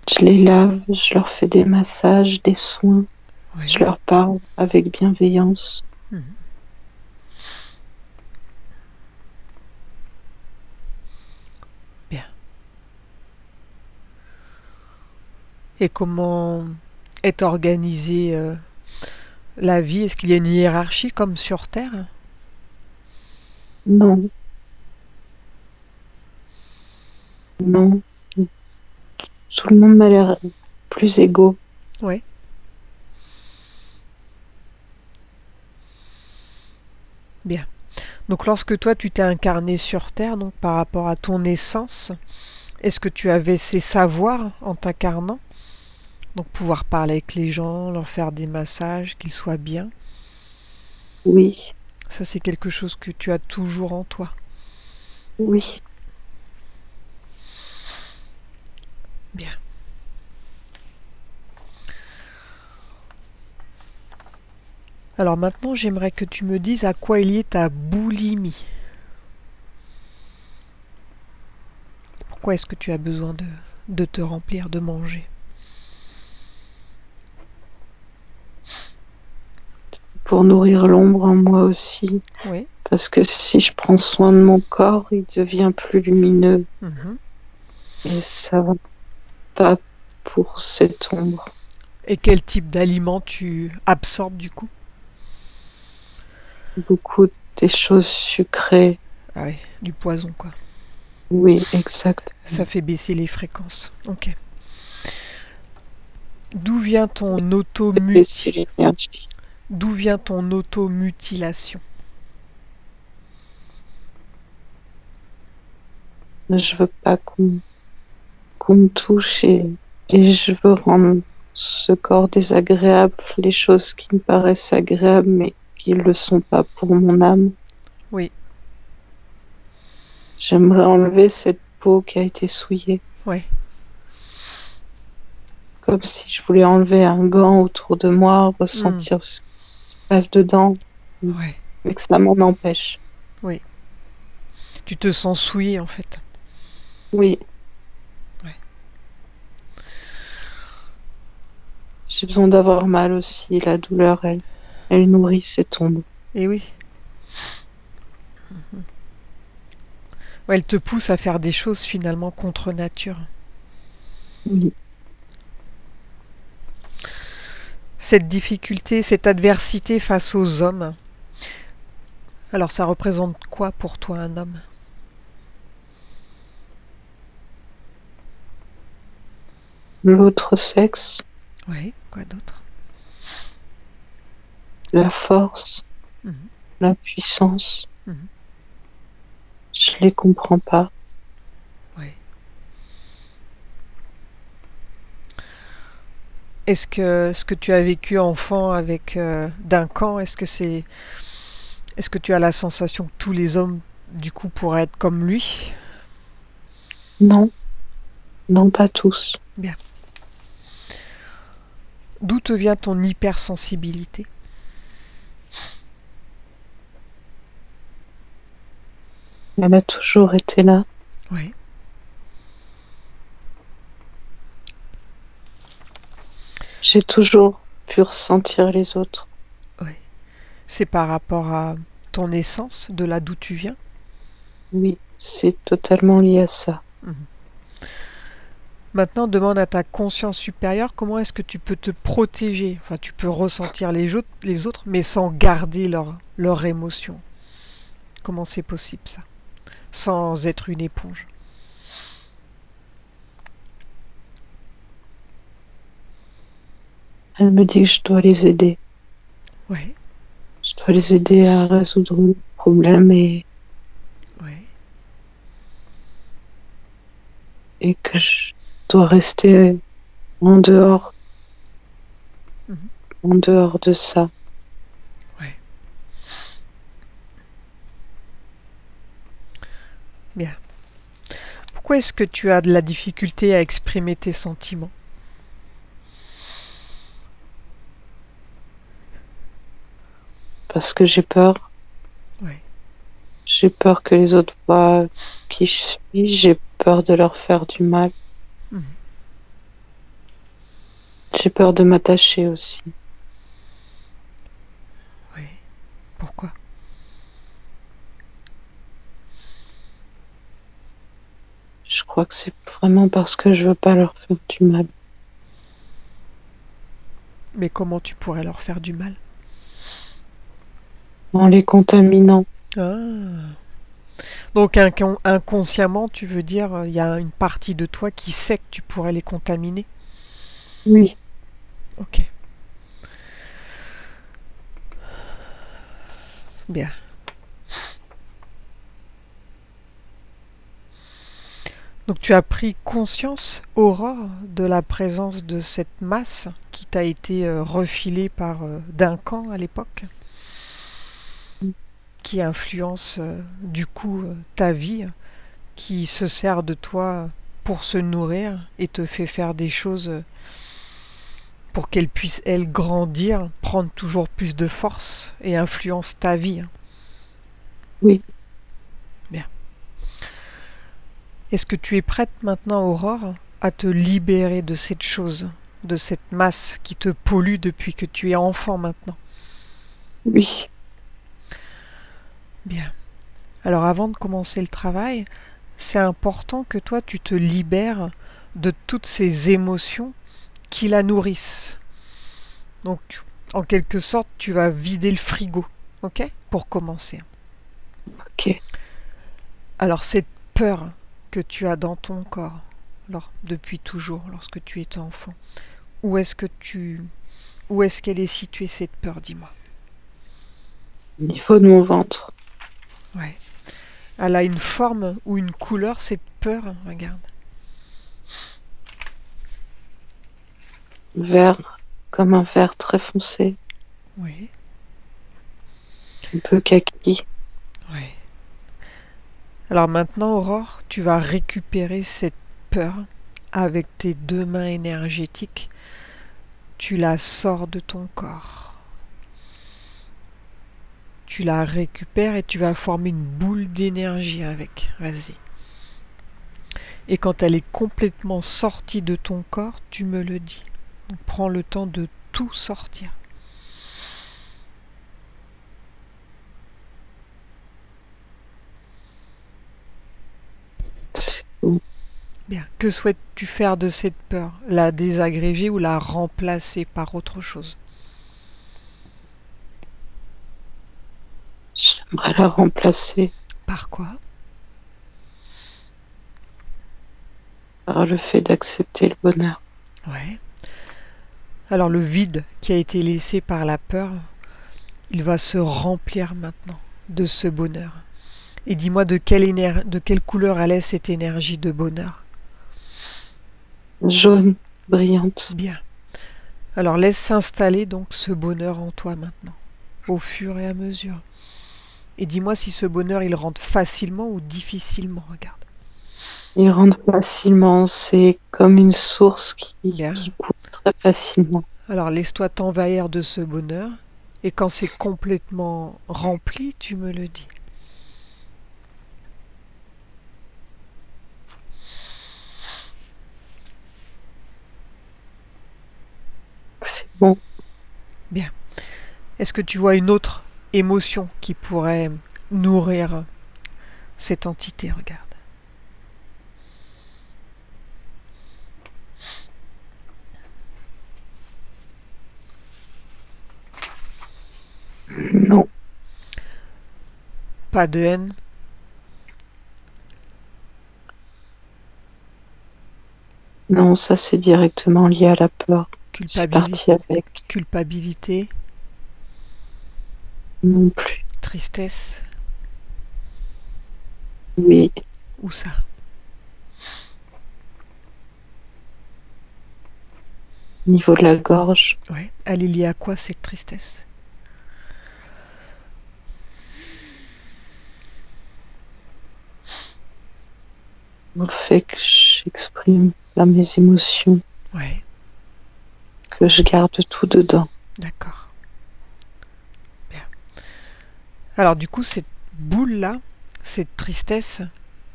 Je les lave, je leur fais des massages, des soins. Je Ouais. leur parle avec bienveillance. Mhm. Bien. Et comment est organisée la vie? Est-ce qu'il y a une hiérarchie comme sur Terre? Non, Non, tout le monde m'a l'air plus égaux. Ouais. Bien. Donc lorsque toi tu t'es incarné sur Terre, donc par rapport à ton essence, est-ce que tu avais ces savoirs en t'incarnant? Donc pouvoir parler avec les gens, leur faire des massages, qu'ils soient bien. Oui, Ça c'est quelque chose que tu as toujours en toi. oui. Bien. Alors maintenant j'aimerais que tu me dises à quoi est liée ta boulimie. Pourquoi est-ce que tu as besoin de te remplir, de manger? Pour nourrir l'ombre en moi aussi. Oui. Parce que si je prends soin de mon corps, il devient plus lumineux. Mhm. Et ça va pas pour cette ombre. Et quel type d'aliments tu absorbes du coup? Beaucoup des choses sucrées. Ah oui, du poison quoi. Oui, exact. Ça fait baisser les fréquences. Ok. D'où vient ton Et c'est l'énergie. D'où vient ton automutilation? Je veux pas qu'on me touche et je veux rendre ce corps désagréable, les choses qui me paraissent agréables mais qui ne le sont pas pour mon âme. Oui, J'aimerais enlever cette peau qui a été souillée, ouais. comme si je voulais enlever un gant autour de moi, Hmm, ressentir ce qui se passe dedans, ouais, mais que ça m'en empêche. oui. Tu te sens souillé en fait. Oui, Ouais. j'ai besoin d'avoir mal aussi. La douleur, elle nourrit cette ombre. Et oui. Ouais, elle te pousse à faire des choses finalement contre nature. Oui. Cette difficulté, cette adversité face aux hommes, alors ça représente quoi pour toi un homme? L'autre sexe, Oui, quoi d'autre? la force, Mhm, la puissance, mhm, je les comprends pas. ouais. Est-ce que ce que tu as vécu enfant avec Duncan, est-ce que tu as la sensation que tous les hommes du coup pourraient être comme lui? Non, non, pas tous. Bien. D'où te vient ton hypersensibilité? Elle a toujours été là. Oui. J'ai toujours pu ressentir les autres. Oui. C'est par rapport à ton essence, de là d'où tu viens? Oui, c'est totalement lié à ça. Mhm. Maintenant, demande à ta conscience supérieure comment est-ce que tu peux te protéger. Enfin, tu peux ressentir les autres, mais sans garder leur émotion. Comment c'est possible ça? Sans être une éponge. Elle me dit que je dois les aider. Oui, Je dois les aider à résoudre le problème oui. et que je dois rester en dehors, Mhm. en dehors de ça. Ouais. Bien. Pourquoi est-ce que tu as de la difficulté à exprimer tes sentiments? Parce que j'ai peur. Oui. J'ai peur que les autres voient qui je suis. J'ai peur de leur faire du mal. Mhm. J'ai peur de m'attacher aussi. Oui. Pourquoi? Je crois que c'est vraiment parce que je veux pas leur faire du mal. Mais comment tu pourrais leur faire du mal? En les contaminant. Ah. Donc inconsciemment, tu veux dire, il y a une partie de toi qui sait que tu pourrais les contaminer. Oui. Ok, bien. Donc tu as pris conscience, Aurore, de la présence de cette masse qui t'a été refilée par Duncan à l'époque, qui influence du coup ta vie, qui se sert de toi pour se nourrir et te fait faire des choses pour qu'elle puisse, elle, grandir, prendre toujours plus de force et influence ta vie. Oui. Bien. Est-ce que tu es prête maintenant, Aurore, à te libérer de cette chose, de cette masse qui te pollue depuis que tu es enfant maintenant? Oui. Bien. Alors avant de commencer le travail, c'est important que toi tu te libères de toutes ces émotions qui la nourrissent. Donc en quelque sorte tu vas vider le frigo, ok? Pour commencer. Ok. Alors cette peur que tu as dans ton corps, depuis toujours, lorsque tu étais enfant, où est-ce que où est-ce qu'elle est située cette peur, dis-moi? Au niveau de mon ventre. Ouais. Elle a une forme ou une couleur, cette peur, regarde. Vert, comme un vert très foncé. Oui, Un peu kaki. oui. Alors maintenant, Aurore, tu vas récupérer cette peur avec tes deux mains énergétiques. Tu la sors de ton corps. Tu la récupères et tu vas former une boule d'énergie avec. Vas-y. Et quand elle est complètement sortie de ton corps, tu me le dis. Donc prends le temps de tout sortir. C'est bon. Bien. Que souhaites-tu faire de cette peur? La désagréger ou la remplacer par autre chose? J'aimerais la remplacer Par quoi? par le fait d'accepter le bonheur. Ouais. Alors le vide qui a été laissé par la peur, il va se remplir maintenant de ce bonheur. Et dis-moi de quelle couleur elle est cette énergie de bonheur? Jaune, brillante. Bien. Alors laisse s'installer donc ce bonheur en toi maintenant, au fur et à mesure. Et dis-moi si ce bonheur il rentre facilement ou difficilement, regarde. Il rentre facilement. C'est comme une source qui Bien. coule très facilement. Alors laisse-toi t'envahir de ce bonheur. Et quand c'est complètement rempli, tu me le dis. C'est bon. Bien. Est-ce que tu vois une autre émotion qui pourrait nourrir cette entité? Regarde. Non, Pas de haine, non, ça c'est directement lié à la peur. C'est culpabilité, parti avec. culpabilité, Non plus. tristesse, Oui, ou ça? niveau de la gorge. Ouais. Elle est liée à quoi cette tristesse? Le fait que j'exprime là mes émotions, Ouais, que je garde tout dedans. d'accord. Bien. Alors du coup, cette boule-là, cette tristesse,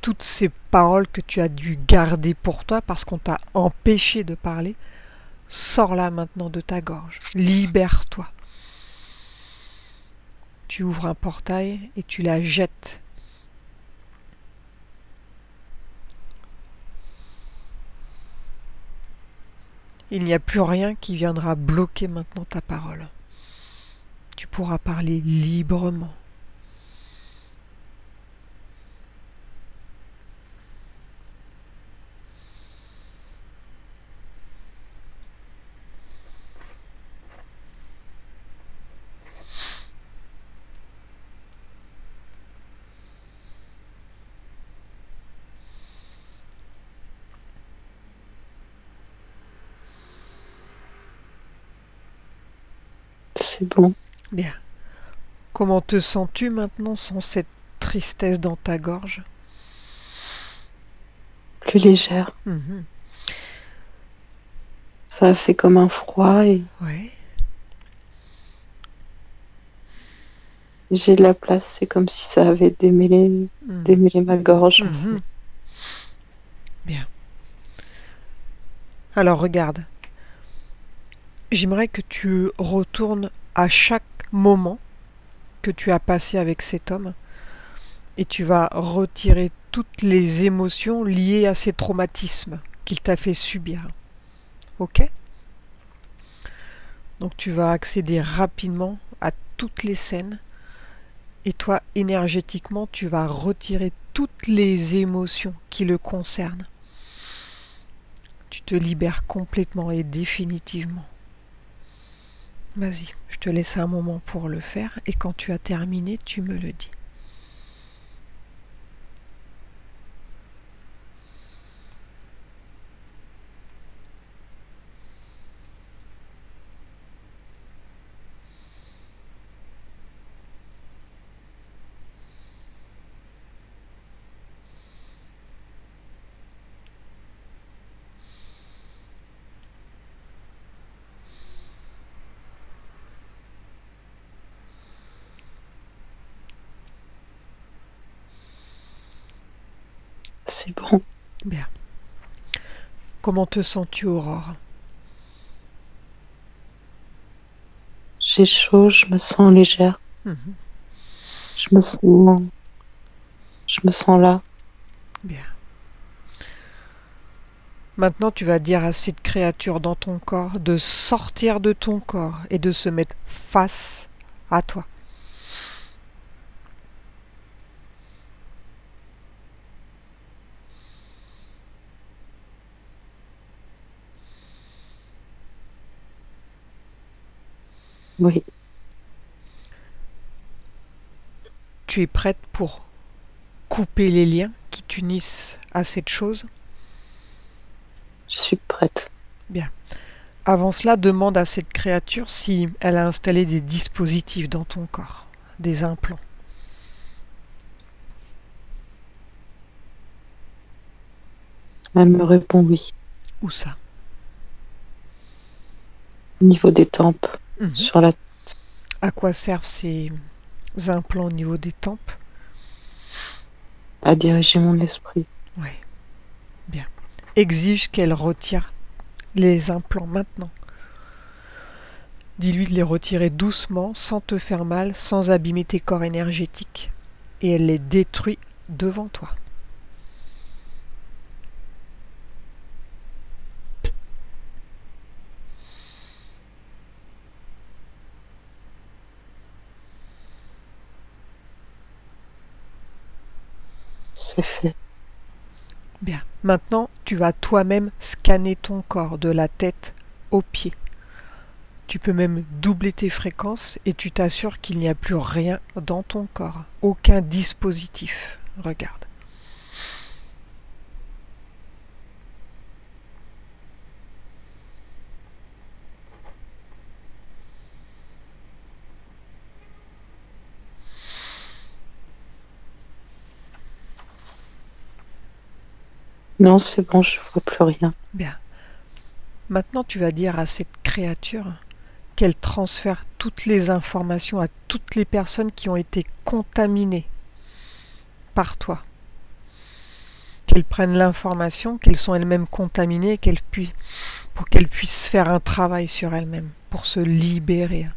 toutes ces paroles que tu as dû garder pour toi parce qu'on t'a empêché de parler, sors-la maintenant de ta gorge. Libère-toi. Tu ouvres un portail et tu la jettes. Il n'y a plus rien qui viendra bloquer maintenant ta parole. Tu pourras parler librement. c'est bon. Bien. Comment te sens-tu maintenant sans cette tristesse dans ta gorge? Plus légère. Mhm. Ça a fait comme un froid et Ouais. j'ai de la place. C'est comme si ça avait démêlé, Mhm. démêlé ma gorge, en fait. Mhm. Bien. Alors regarde, j'aimerais que tu retournes à chaque moment que tu as passé avec cet homme et tu vas retirer toutes les émotions liées à ces traumatismes qu'il t'a fait subir. Ok? Donc tu vas accéder rapidement à toutes les scènes et toi, énergétiquement, tu vas retirer toutes les émotions qui le concernent. Tu te libères complètement et définitivement. Vas-y, je te laisse un moment pour le faire et quand tu as terminé, tu me le dis. C'est bon. Bien. Comment te sens-tu, Aurore? J'ai chaud, je me sens légère. Mhm. Je me sens, je me sens là. Bien. Maintenant, tu vas dire à cette créature dans ton corps de sortir de ton corps et de se mettre face à toi. Oui, Tu es prête pour couper les liens qui t'unissent à cette chose? je suis prête. Bien. Avant cela, demande à cette créature si elle a installé des dispositifs dans ton corps, des implants. Elle me répond oui. Où ça? Au niveau des tempes, Mhm. sur la À quoi servent ces implants au niveau des tempes? à diriger mon esprit. Oui, bien. Exige qu'elle retire les implants maintenant. Dis-lui de les retirer doucement, sans te faire mal, sans abîmer tes corps énergétiques. Et elle les détruit devant toi. C'est fait. Bien. Maintenant, tu vas toi-même scanner ton corps de la tête aux pieds. Tu peux même doubler tes fréquences et tu t'assures qu'il n'y a plus rien dans ton corps. Aucun dispositif. Regarde. Non, c'est bon, je vois plus rien. Bien. Maintenant, tu vas dire à cette créature qu'elle transfère toutes les informations à toutes les personnes qui ont été contaminées par toi. Qu'elles prennent l'information, qu'elles sont elles-mêmes contaminées, pour qu'elles puissent faire un travail sur elles-mêmes, pour se libérer.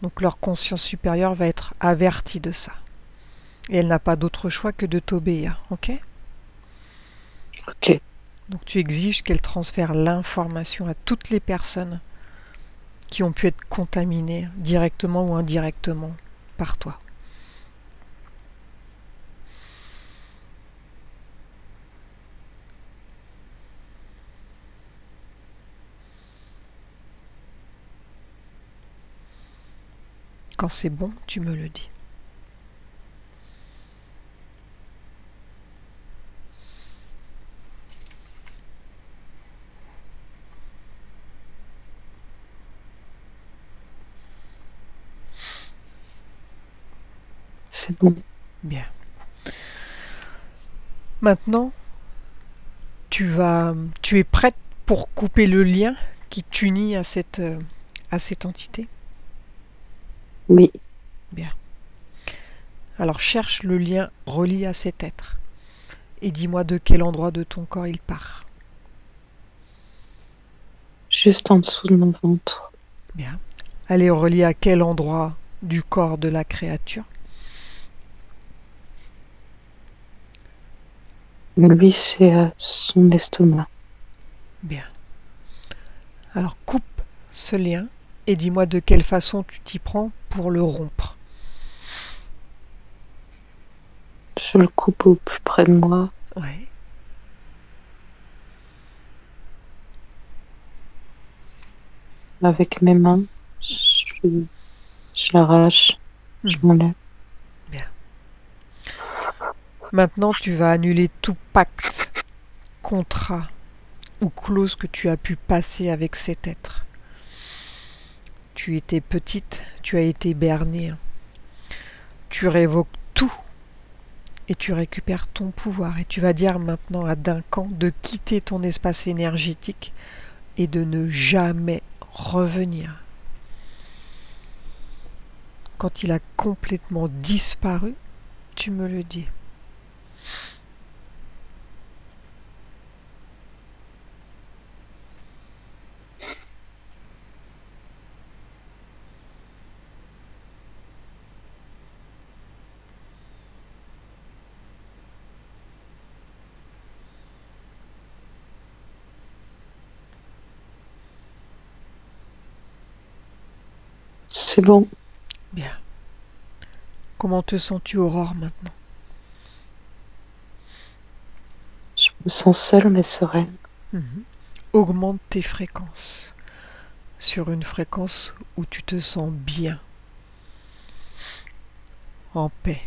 Donc leur conscience supérieure va être avertie de ça. Et elle n'a pas d'autre choix que de t'obéir, ok? Ok, Donc tu exiges qu'elle transfère l'information à toutes les personnes qui ont pu être contaminées directement ou indirectement par toi. Quand c'est bon, tu me le dis. C'est bon. Bien. Maintenant, tu es prête pour couper le lien qui t'unit à cette entité? Oui. Bien. Alors cherche le lien relié à cet être et dis-moi de quel endroit de ton corps il part. Juste en dessous de mon ventre. Bien. Elle est reliée à quel endroit du corps de la créature? Lui, c'est son estomac. Bien. Alors coupe ce lien et dis-moi de quelle façon tu t'y prends pour le rompre. Je le coupe au plus près de moi. Ouais. Avec mes mains. Je l'arrache. Je m'enlève. Bien. Maintenant, tu vas annuler tout pacte, contrat ou clause que tu as pu passer avec cet être. Tu étais petite, tu as été bernée. Tu révoques tout et tu récupères ton pouvoir. Et tu vas dire maintenant à Duncan de quitter ton espace énergétique et de ne jamais revenir. Quand il a complètement disparu, tu me le dis. C'est bon. Bien. Comment te sens-tu, Aurore, maintenant? Je me sens seule mais sereine. Augmente tes fréquences sur une fréquence où tu te sens bien, en paix.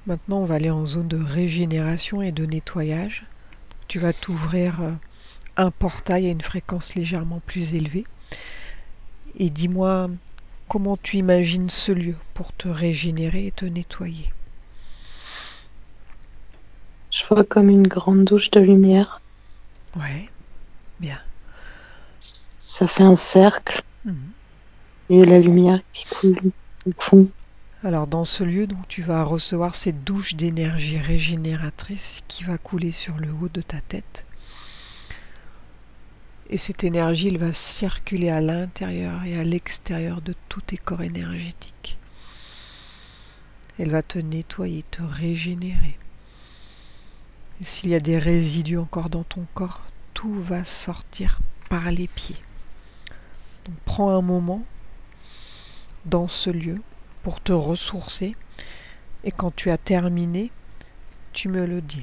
Maintenant, on va aller en zone de régénération et de nettoyage. Tu vas t'ouvrir un portail à une fréquence légèrement plus élevée. Et dis-moi comment tu imagines ce lieu pour te régénérer et te nettoyer. Je vois comme une grande douche de lumière. Ouais, bien. Ça fait un cercle. Mhm. Et la lumière qui coule au fond. Alors dans ce lieu, donc, tu vas recevoir cette douche d'énergie régénératrice qui va couler sur le haut de ta tête. Et cette énergie, elle va circuler à l'intérieur et à l'extérieur de tous tes corps énergétiques. Elle va te nettoyer, te régénérer. Et s'il y a des résidus encore dans ton corps, tout va sortir par les pieds. Donc prends un moment dans ce lieu pour te ressourcer. Et quand tu as terminé, tu me le dis.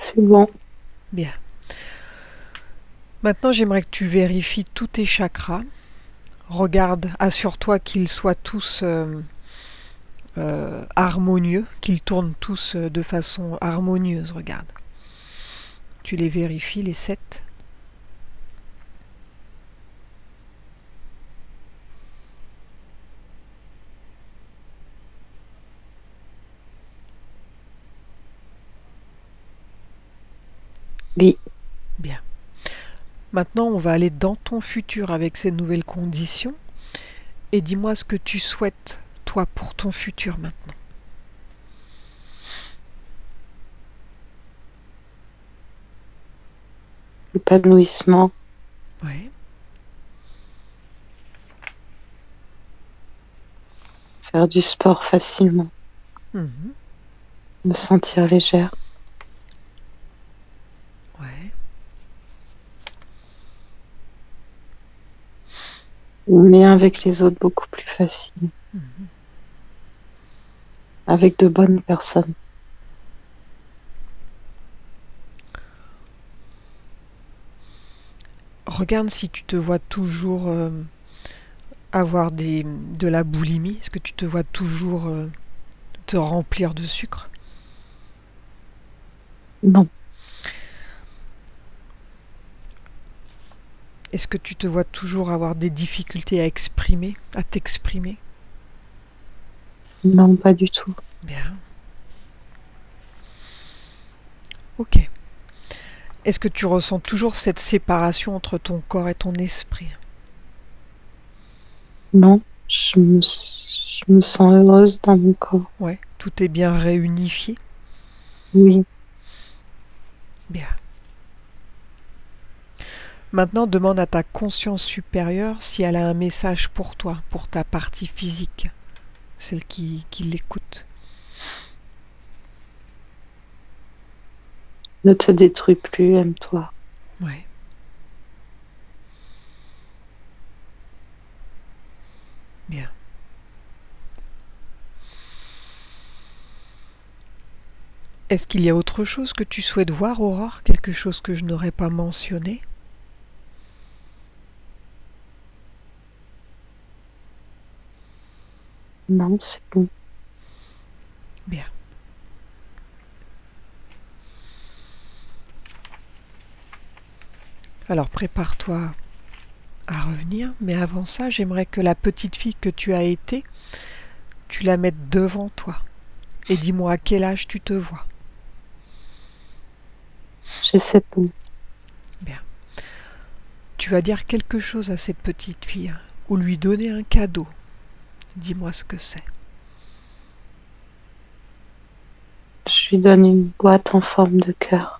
C'est bon. Bien. Maintenant, j'aimerais que tu vérifies tous tes chakras. Regarde, assure-toi qu'ils soient tous harmonieux, qu'ils tournent tous de façon harmonieuse. Regarde. Tu les vérifies, les 7. Oui. Bien. Maintenant, on va aller dans ton futur avec ces nouvelles conditions. Et dis-moi ce que tu souhaites, toi, pour ton futur maintenant. épanouissement, Oui. faire du sport facilement, Mhm. me sentir légère. Ouais. Le lien avec les autres beaucoup plus facile, Mhm. avec de bonnes personnes. Regarde si tu te vois toujours avoir de la boulimie. Est-ce que tu te vois toujours te remplir de sucre? Non, Est-ce que tu te vois toujours avoir des difficultés à exprimer, à t'exprimer? non, pas du tout. Bien. Ok. Est-ce que tu ressens toujours cette séparation entre ton corps et ton esprit? Non, je me sens heureuse dans mon corps. Ouais. Tout est bien réunifié? Oui, Bien. Maintenant, demande à ta conscience supérieure si elle a un message pour toi, pour ta partie physique, celle qui l'écoute. ne te détruis plus, aime-toi. Ouais. Bien. Est-ce qu'il y a autre chose que tu souhaites voir, Aurore? Quelque chose que je n'aurais pas mentionné? Non, c'est bon. Bien. Alors prépare-toi à revenir, mais avant ça, j'aimerais que la petite fille que tu as été, tu la mettes devant toi. Et dis-moi à quel âge tu te vois. J'ai 7 ans. Bien. Tu vas dire quelque chose à cette petite fille, ou lui donner un cadeau. Dis-moi ce que c'est. Je lui donne une boîte en forme de cœur.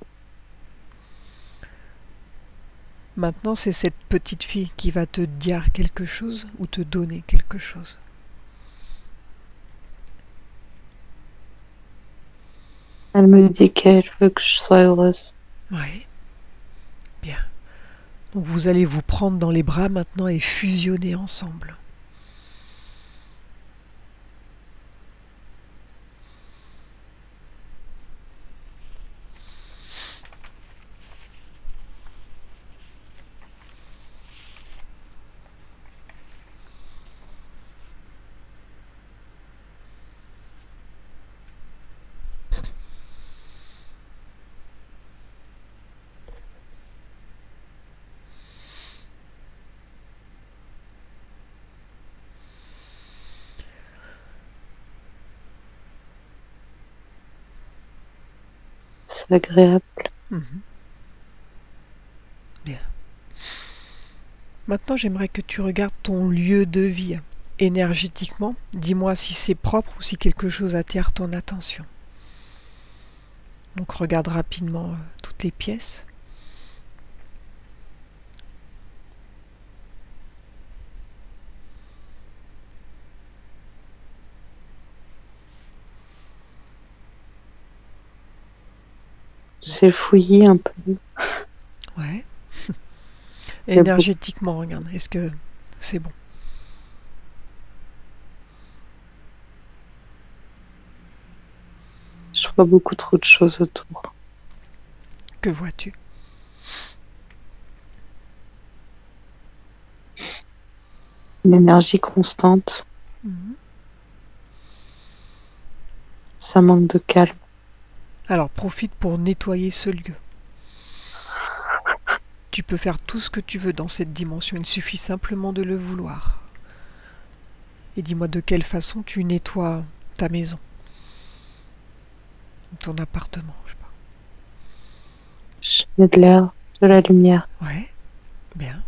Maintenant, c'est cette petite fille qui va te dire quelque chose ou te donner quelque chose. Elle me dit qu'elle veut que je sois heureuse. Oui, bien. Donc vous allez vous prendre dans les bras maintenant et fusionner ensemble. C'est agréable. Mhm. Bien. Maintenant, j'aimerais que tu regardes ton lieu de vie énergétiquement. Dis-moi si c'est propre ou si quelque chose attire ton attention. Donc regarde rapidement toutes les pièces. J'ai fouillé un peu. Ouais. Il y a beaucoup- Énergétiquement, regarde. Est-ce que c'est bon? Je vois beaucoup trop de choses autour. Que vois-tu? Une énergie constante. Mhm. Ça manque de calme. Alors profite pour nettoyer ce lieu. Tu peux faire tout ce que tu veux dans cette dimension, il suffit simplement de le vouloir. Et dis-moi de quelle façon tu nettoies ta maison, ton appartement, je sais Je mets de l'air, de la lumière. pas. Ouais, bien.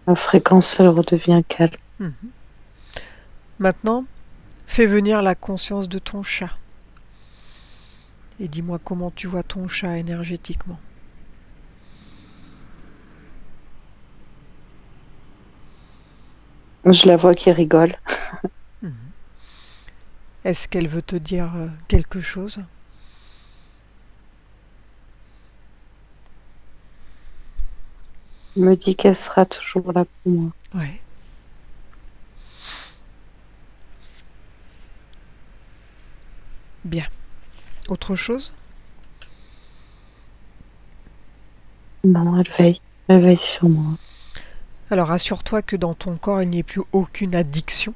La fréquence, elle redevient calme. Mhm. Maintenant, fais venir la conscience de ton chat. Et dis-moi comment tu vois ton chat énergétiquement. Je la vois qui rigole. Mhm. Est-ce qu'elle veut te dire quelque chose? Elle me dit qu'elle sera toujours là pour moi. Ouais. Bien. Autre chose? Non, elle veille. Elle veille sur moi. Alors assure-toi que dans ton corps, il n'y ait plus aucune addiction.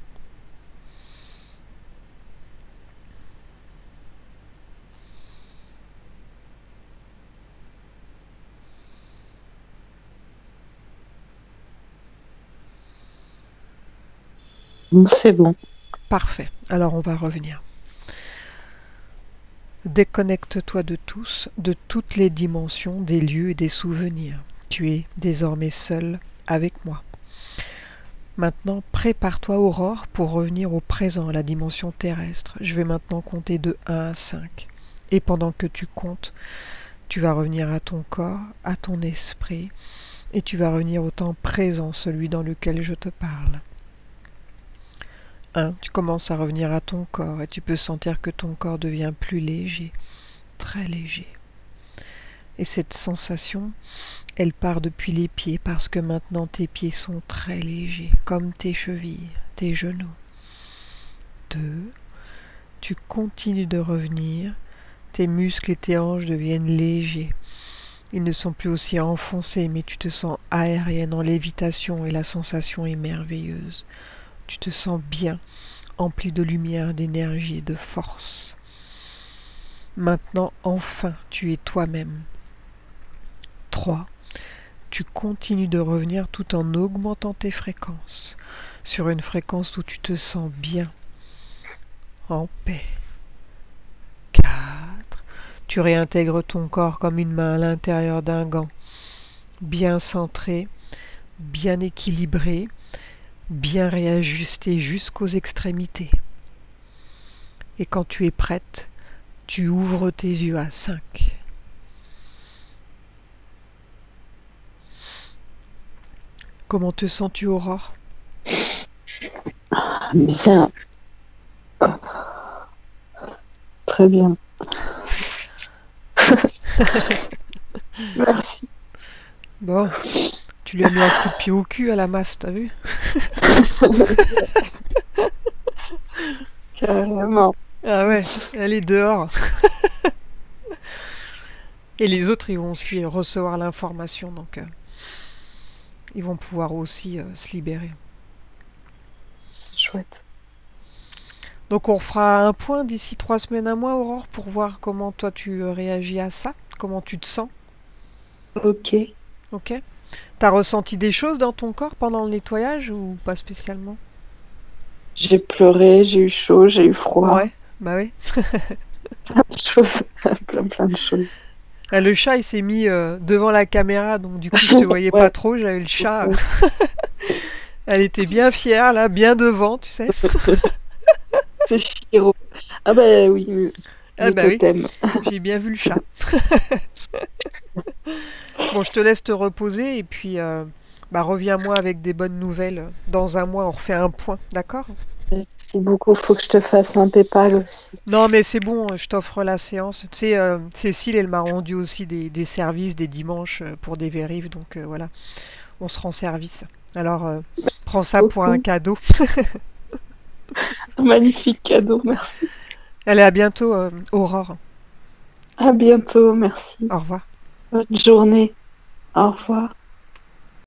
C'est bon. Parfait. Alors on va revenir. Déconnecte-toi de tous, de toutes les dimensions, des lieux et des souvenirs. Tu es désormais seul avec moi. Maintenant, prépare-toi, Aurore, pour revenir au présent, à la dimension terrestre. Je vais maintenant compter de 1 à 5. Et pendant que tu comptes, tu vas revenir à ton corps, à ton esprit, et tu vas revenir au temps présent, celui dans lequel je te parle. 1. Tu commences à revenir à ton corps et tu peux sentir que ton corps devient plus léger, très léger. Et cette sensation, elle part depuis les pieds parce que maintenant tes pieds sont très légers, comme tes chevilles, tes genoux. 2. Tu continues de revenir, tes muscles et tes hanches deviennent légers. Ils ne sont plus aussi enfoncés, mais tu te sens aérienne en lévitation et la sensation est merveilleuse. Tu te sens bien, empli de lumière, d'énergie et de force. Maintenant, enfin, tu es toi-même. 3. Tu continues de revenir tout en augmentant tes fréquences, sur une fréquence où tu te sens bien, en paix. 4. Tu réintègres ton corps comme une main à l'intérieur d'un gant, bien centré, bien équilibré, bien réajusté jusqu'aux extrémités. Et quand tu es prête, tu ouvres tes yeux à 5. Comment te sens-tu, Aurore? Bien. Très bien. Merci. Bon, tu lui as mis un coup de pied au cul à la masse, t'as vu? Carrément. Ah ouais, elle est dehors. Et les autres, ils vont aussi recevoir l'information, donc ils vont pouvoir aussi se libérer. C'est chouette. Donc on fera un point d'ici 3 semaines, un mois, Aurore, pour voir comment toi tu réagis à ça, comment tu te sens. Ok. Ok. T'as ressenti des choses dans ton corps pendant le nettoyage ou pas spécialement? J'ai pleuré, j'ai eu chaud, j'ai eu froid. Ouais, bah oui. Plein de choses. plein de choses. Ah, le chat il s'est mis devant la caméra, donc du coup je te voyais Ouais. pas trop, j'avais le chat. Elle était bien fière là, bien devant, tu sais. C'est Chiro. Ah bah oui, Ah le bah oui, totem. j'ai bien vu le chat. Bon, je te laisse te reposer et puis bah, reviens-moi avec des bonnes nouvelles. Dans un mois, on refait un point, d'accord? Merci beaucoup. Faut que je te fasse un PayPal aussi. Non, mais c'est bon, je t'offre la séance. Tu sais, Cécile, elle m'a rendu aussi des services des dimanches pour des vérifs, donc voilà, on se rend service. Alors, prends ça pour un Beaucoup. cadeau. Un magnifique cadeau, merci. Allez, à bientôt, Aurore. À bientôt, merci. Au revoir. Bonne journée. Au revoir.